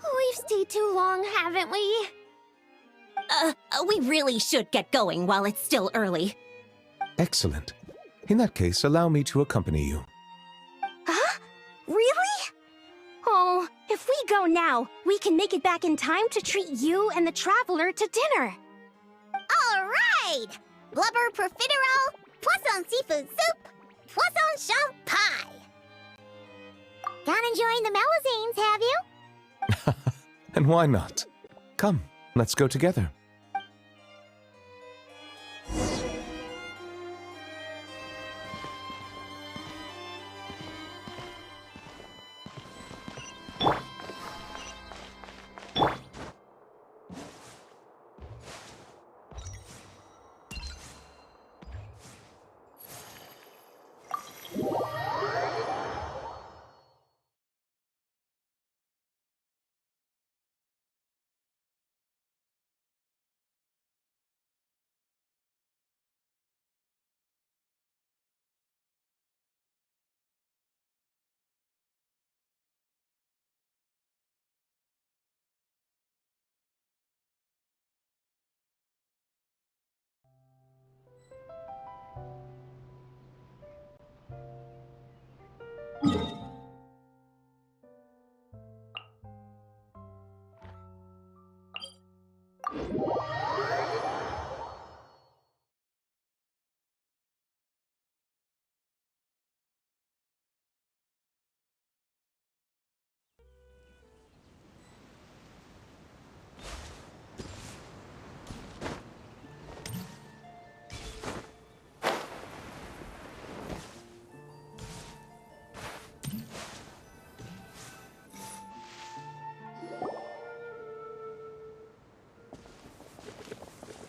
We've stayed too long, haven't we? We really should get going while it's still early. Excellent. In that case, allow me to accompany you. Huh? Really? Oh, if we go now, we can make it back in time to treat you and the traveler to dinner. All right! Blubber profiterole, poisson seafood soup, poisson champ pie. Not enjoying the Melusines, have you? And why not? Come, let's go together.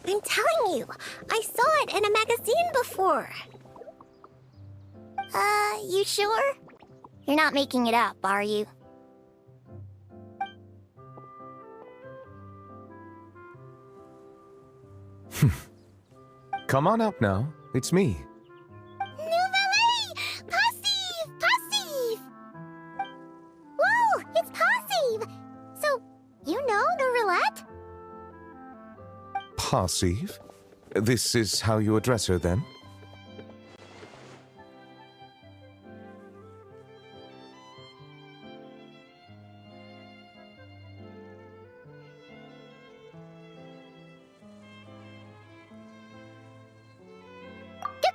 I'm telling you, I saw it in a magazine before. You sure? You're not making it up, are you? Come on up now. It's me. Nouvelle! Passive! Passive! Whoa! It's Passive! So, you know Nouvellette? Passive? This is how you address her, then?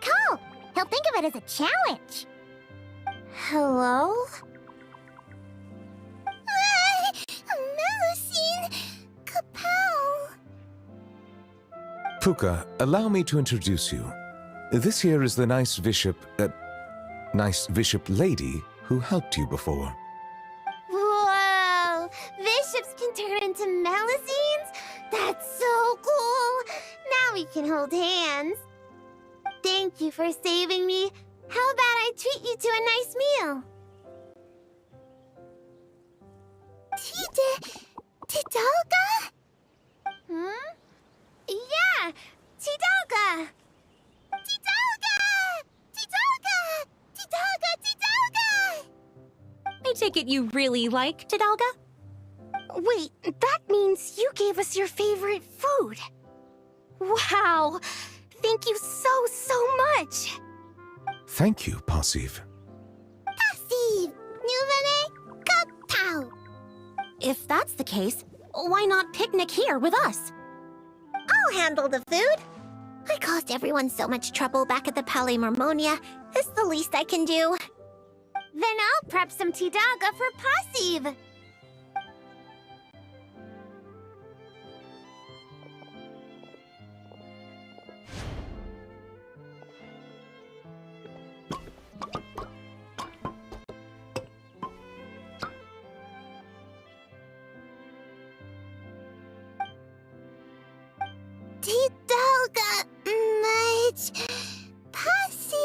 call. He'll think of it as a challenge. Hello? Melusine Capel. Puka, allow me to introduce you. This here is the nice bishop lady who helped you before. Whoa! Bishops can turn into Melusines? That's so cool! Now we can hold hands. Thank you for saving me. How about I treat you to a nice meal? Tidalga? Hmm? Yeah! Tidalga! Tidalga! Tidalga! Tidalga! Tidalga! I take it you really like Tidalga? Wait, that means you gave us your favorite food. Wow! Thank you so much! Thank you, Passive. Passive! Nouvelle Kapow! If that's the case, why not picnic here with us? I'll handle the food. I caused everyone so much trouble back at the Palais Mormonia. It's the least I can do. Then I'll prep some Tidalga for Passive. Tidalga much Passive.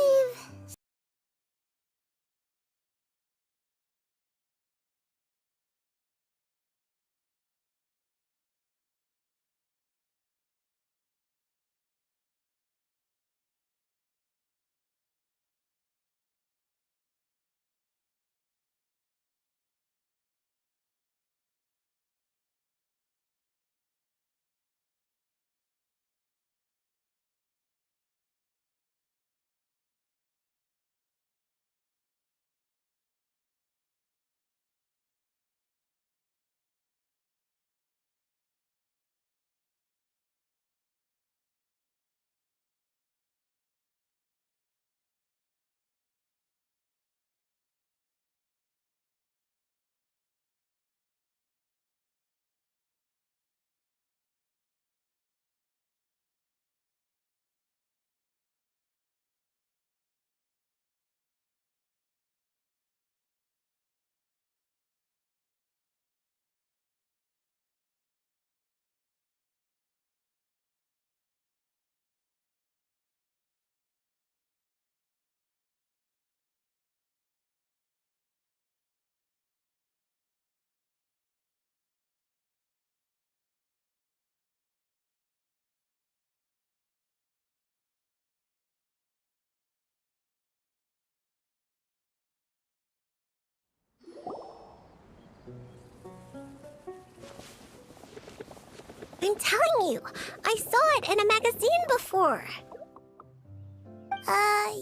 I'm telling you, I saw it in a magazine before.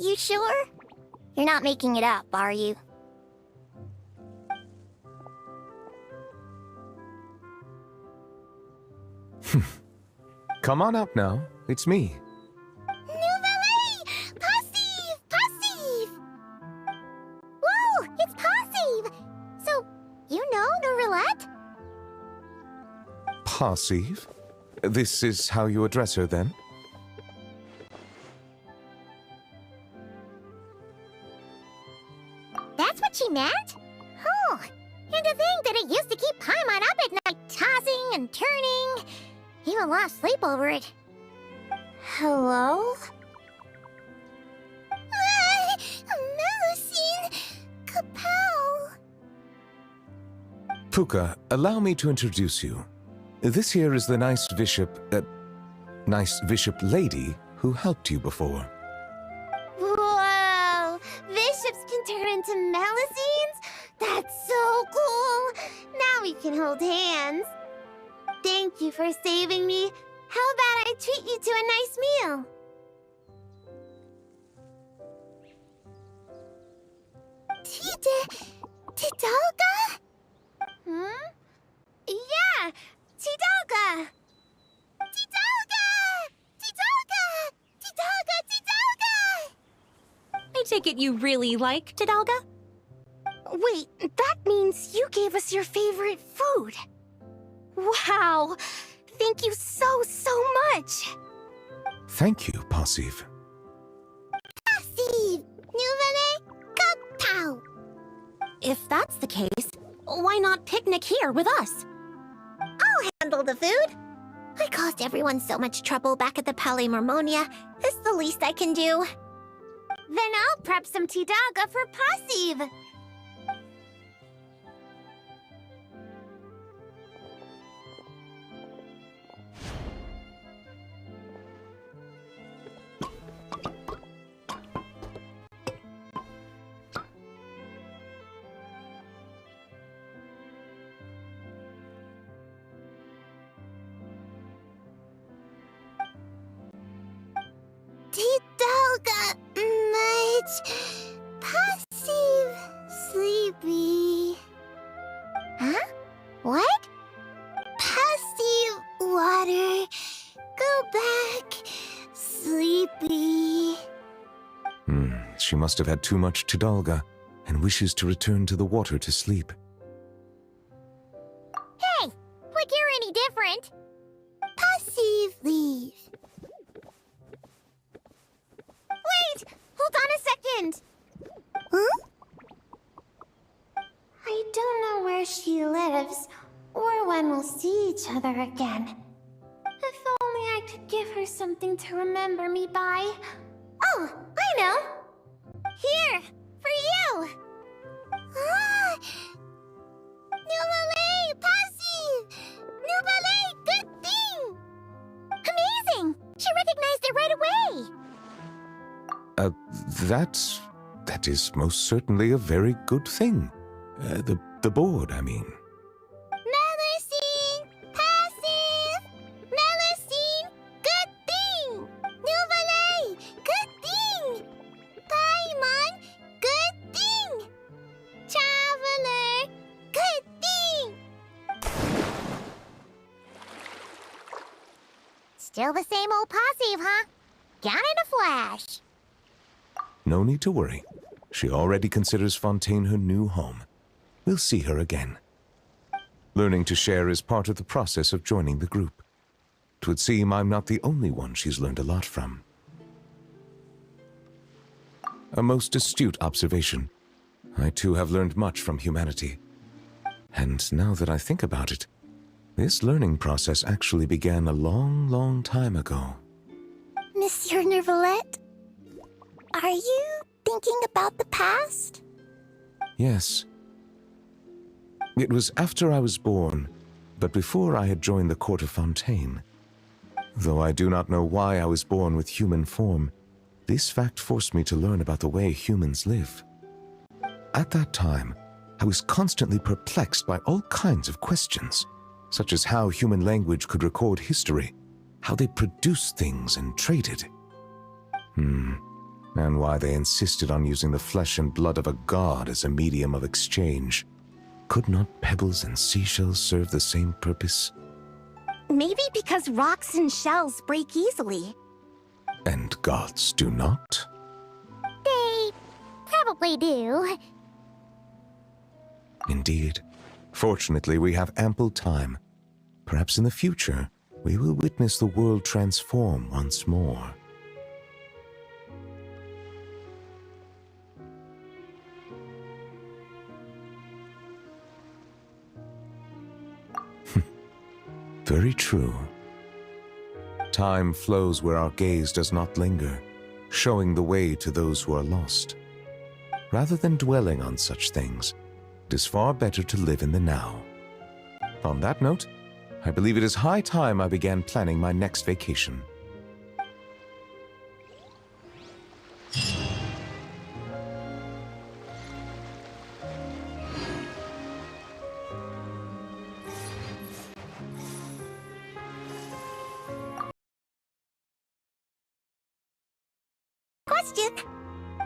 You sure? You're not making it up, are you? Come on up now. It's me. Nouvelle! Passive! Passive! Whoa! It's Passive! So, you know Nourelette? Passive? This is how you address her then? That's what she meant? Oh, and to think that it used to keep Paimon up at night, tossing and turning. Even lost sleep over it. Hello? Melusine Capel. Puka, allow me to introduce you. This here is the nice bishop lady who helped you before. Whoa! Bishops can turn into Melusines? That's so cool! Now we can hold hands. Thank you for saving me. How about I treat you to a nice meal? Tidalga? Hmm? Yeah! Tidalga! Tidalga! Tidalga! Tidalga! Tidalga! take it you really like Tidalga? Wait, that means you gave us your favorite food. Wow! Thank you so much! Thank you, Passive. Passive! Nouvelle Kapow! If that's the case, why not picnic here with us? I'll handle the food. I caused everyone so much trouble back at the Palais Mormonia. It's the least I can do. Then I'll prep some Tidalga for Passive. Tidalga much. Passive. Sleepy. Huh? What? Passive water. Go back. Sleepy. She must have had too much Tidalga and wishes to return to the water to sleep. Hey, like you're any different. Passive leave. Wait! Hold on a second! Huh? I don't know where she lives, or when we'll see each other again. If only I could give her something to remember me by. Oh, I know! Here! For you! Ah! Nouvelle Passive! Nouvelle good thing! Amazing! She recognized it right away! That is most certainly a very good thing. The board, I mean. Melusine! Passive! Melusine! Good thing! Nouvelle! Good thing! Paimon! Good thing! Traveler! Good thing! Still the same old Passive, huh? Gone in a flash. No need to worry. She already considers Fontaine her new home. We'll see her again. Learning to share is part of the process of joining the group. 'Twould seem I'm not the only one she's learned a lot from. A most astute observation. I too have learned much from humanity. And now that I think about it, this learning process actually began a long time ago. Monsieur Neuvillette? Are you thinking about the past? Yes. It was after I was born, but before I had joined the court of Fontaine. Though I do not know why I was born with human form, this fact forced me to learn about the way humans live. At that time, I was constantly perplexed by all kinds of questions, such as how human language could record history, how they produced things and traded. And why they insisted on using the flesh and blood of a god as a medium of exchange. Could not pebbles and seashells serve the same purpose? Maybe because rocks and shells break easily. And gods do not? They probably do. Indeed. Fortunately, we have ample time. Perhaps in the future, we will witness the world transform once more. Very true. Time flows where our gaze does not linger, showing the way to those who are lost. Rather than dwelling on such things, it is far better to live in the now. On that note, I believe it is high time I began planning my next vacation. Question?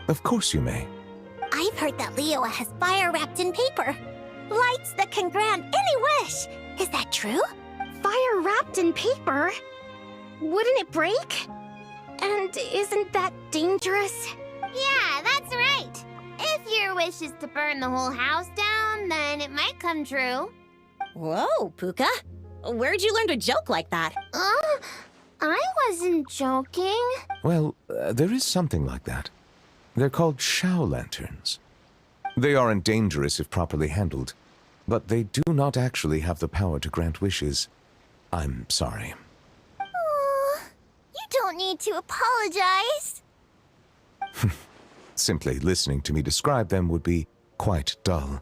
Of course you may. I've heard that Leo has fire wrapped in paper. Lights that can grant any wish. Is that true? Fire wrapped in paper? Wouldn't it break? And isn't that dangerous? Yeah, that's right. If your wish is to burn the whole house down, then it might come true. Whoa, Puka. Where'd you learn to joke like that? I wasn't joking. Well, there is something like that. They're called Shao lanterns. They aren't dangerous if properly handled, but they do not actually have the power to grant wishes. I'm sorry. You don't need to apologize. Simply listening to me describe them would be quite dull.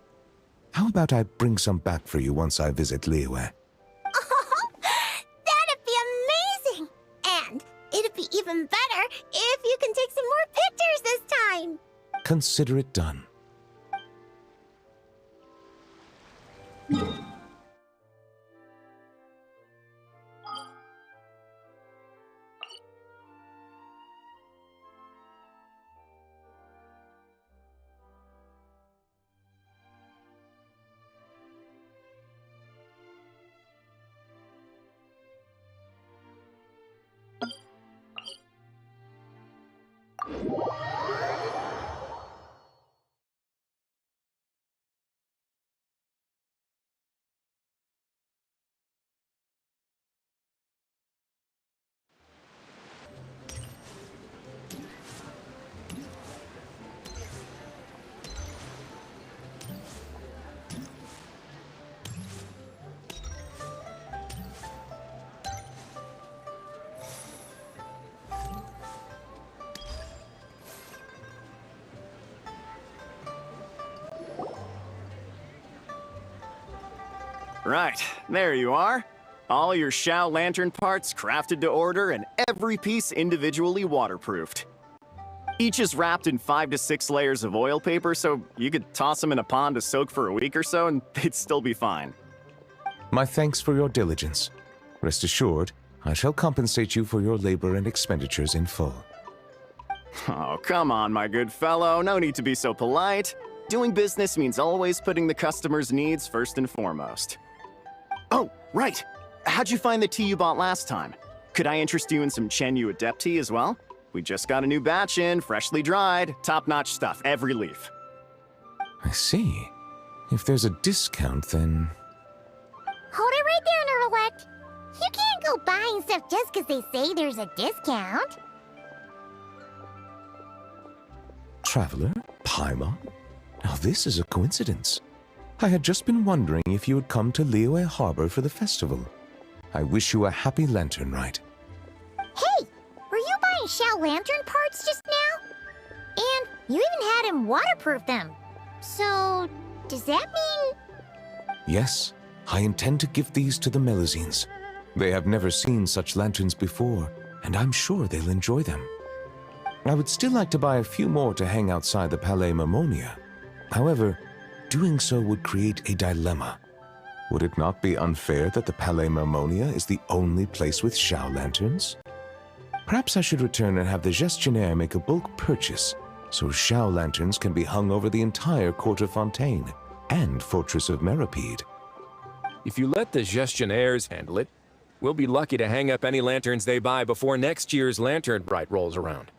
How about I bring some back for you once I visit Liyue? That'd be amazing! And it'd be even better if you can take some more pictures this time! Consider it done. Right, there you are. All your Shao Lantern parts crafted to order and every piece individually waterproofed. Each is wrapped in 5 to 6 layers of oil paper, so you could toss them in a pond to soak for a week or so and they'd still be fine. My thanks for your diligence. Rest assured, I shall compensate you for your labor and expenditures in full. Oh, come on, my good fellow. No need to be so polite. Doing business means always putting the customer's needs first and foremost. Oh, right. How'd you find the tea you bought last time? Could I interest you in some Chenyu Adept tea as well? We just got a new batch in, freshly dried, top-notch stuff, every leaf. I see. If there's a discount, then... Hold it right there, Nerlect. You can't go buying stuff just because they say there's a discount. Traveler? Paimon? Now this is a coincidence. I had just been wondering if you would come to Liyue Harbor for the festival. I wish you a happy lantern ride. Hey, were you buying Shao Lantern parts just now? And you even had him waterproof them. So, does that mean... Yes, I intend to give these to the Melazines. They have never seen such lanterns before, and I'm sure they'll enjoy them. I would still like to buy a few more to hang outside the Palais Mermonia. However, doing so would create a dilemma. Would it not be unfair that the Palais Mermonia is the only place with Shao lanterns? Perhaps I should return and have the gestionnaire make a bulk purchase, so Shao lanterns can be hung over the entire Court of Fontaine and Fortress of Meripede. If you let the gestionnaires handle it, we'll be lucky to hang up any lanterns they buy before next year's lantern rite rolls around.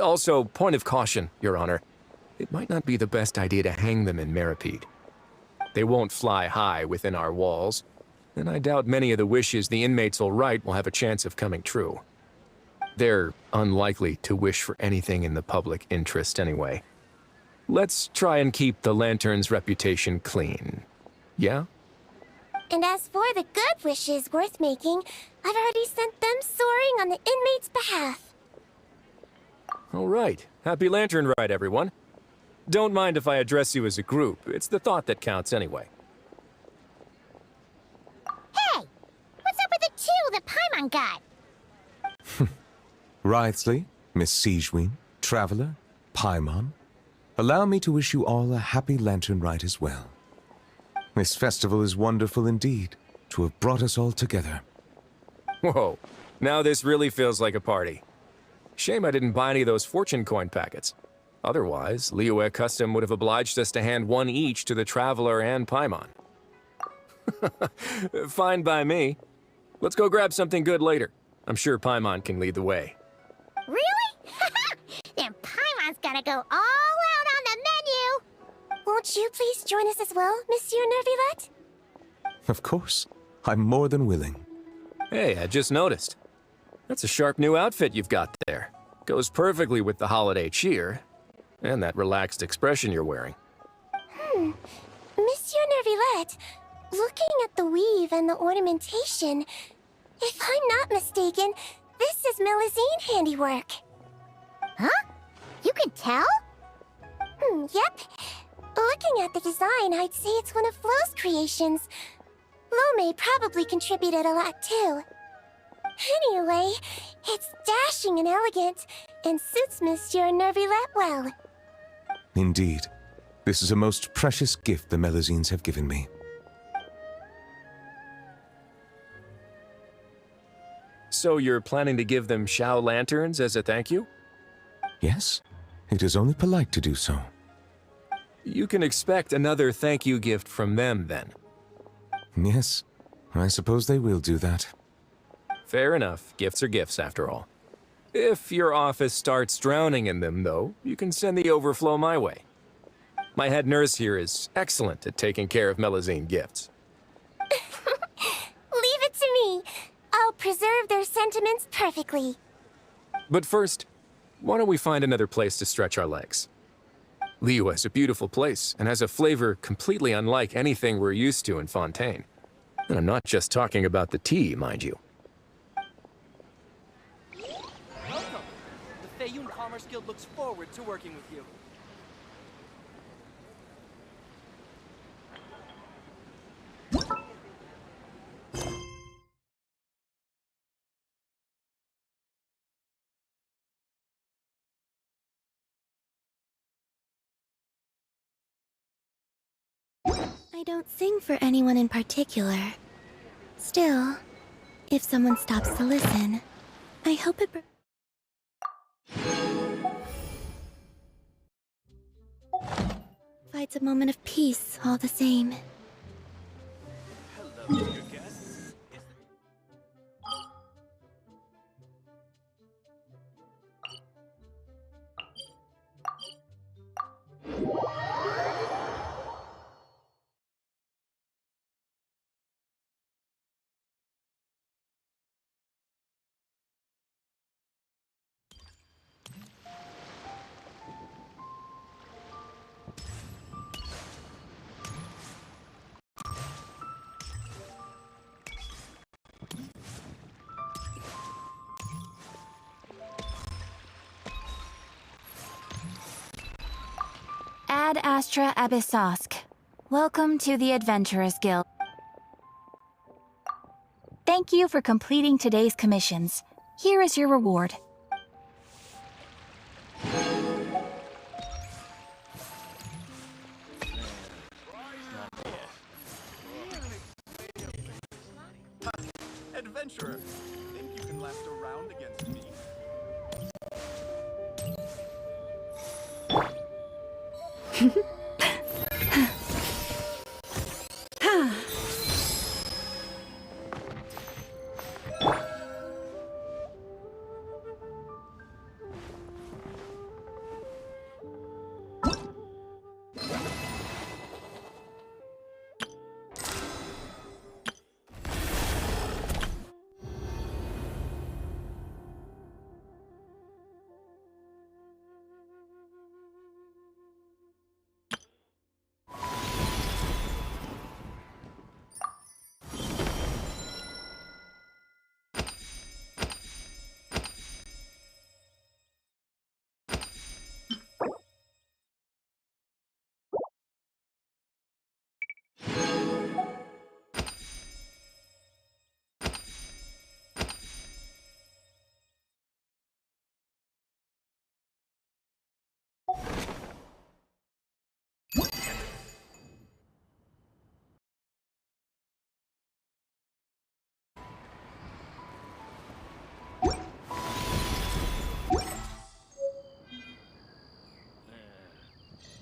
Also, point of caution, Your Honor. It might not be the best idea to hang them in Meripede. They won't fly high within our walls, and I doubt many of the wishes the inmates will write will have a chance of coming true. They're unlikely to wish for anything in the public interest anyway. Let's try and keep the lantern's reputation clean. Yeah? And as for the good wishes worth making, I've already sent them soaring on the inmates' behalf. All right. Happy Lantern Ride, everyone. Don't mind if I address you as a group. It's the thought that counts anyway. Hey! What's up with the two that Paimon got? Wriothesley, Miss Siegewein, Traveler, Paimon, allow me to wish you all a happy lantern ride as well. This festival is wonderful indeed, to have brought us all together. Whoa, now this really feels like a party. Shame I didn't buy any of those fortune coin packets. Otherwise, Liyue Custom would have obliged us to hand one each to the Traveler and Paimon. Fine by me. Let's go grab something good later. I'm sure Paimon can lead the way. Really? Then Paimon's gonna go all out on the menu! Won't you please join us as well, Monsieur Nervilette? Of course. I'm more than willing. Hey, I just noticed. That's a sharp new outfit you've got there. Goes perfectly with the holiday cheer. And that relaxed expression you're wearing. Monsieur Nervilette, looking at the weave and the ornamentation, if I'm not mistaken, this is Melusine handiwork. Huh? You can tell? Yep. Looking at the design, I'd say it's one of Flo's creations. Flo probably contributed a lot too. Anyway, it's dashing and elegant, and suits Monsieur Nervilette well. Indeed. This is a most precious gift the Melusines have given me. So you're planning to give them Shao lanterns as a thank you? Yes. It is only polite to do so. You can expect another thank you gift from them, then. Yes. I suppose they will do that. Fair enough. Gifts are gifts, after all. If your office starts drowning in them, though, you can send the overflow my way. My head nurse here is excellent at taking care of Melusine gifts. Leave it to me. I'll preserve their sentiments perfectly. But first, why don't we find another place to stretch our legs? Liyue is a beautiful place and has a flavor completely unlike anything we're used to in Fontaine. And I'm not just talking about the tea, mind you. Welcome! The Feiyun Commerce Guild looks forward to working with you. I don't sing for anyone in particular. Still, if someone stops to listen, I hope it provides a moment of peace all the same. Hello, dear guests. Ad Astra Abyssosk. Welcome to the Adventurers Guild. Thank you for completing today's commissions. Here is your reward. Adventurer, think you can last a round against me?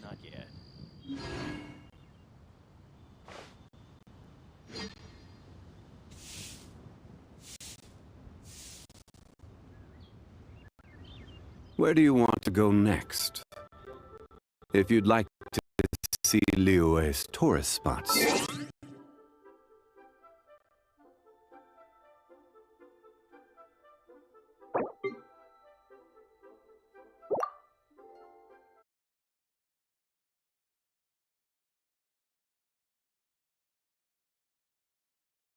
Not yet. Where do you want to go next? If you'd like to see Liyue's tourist spots,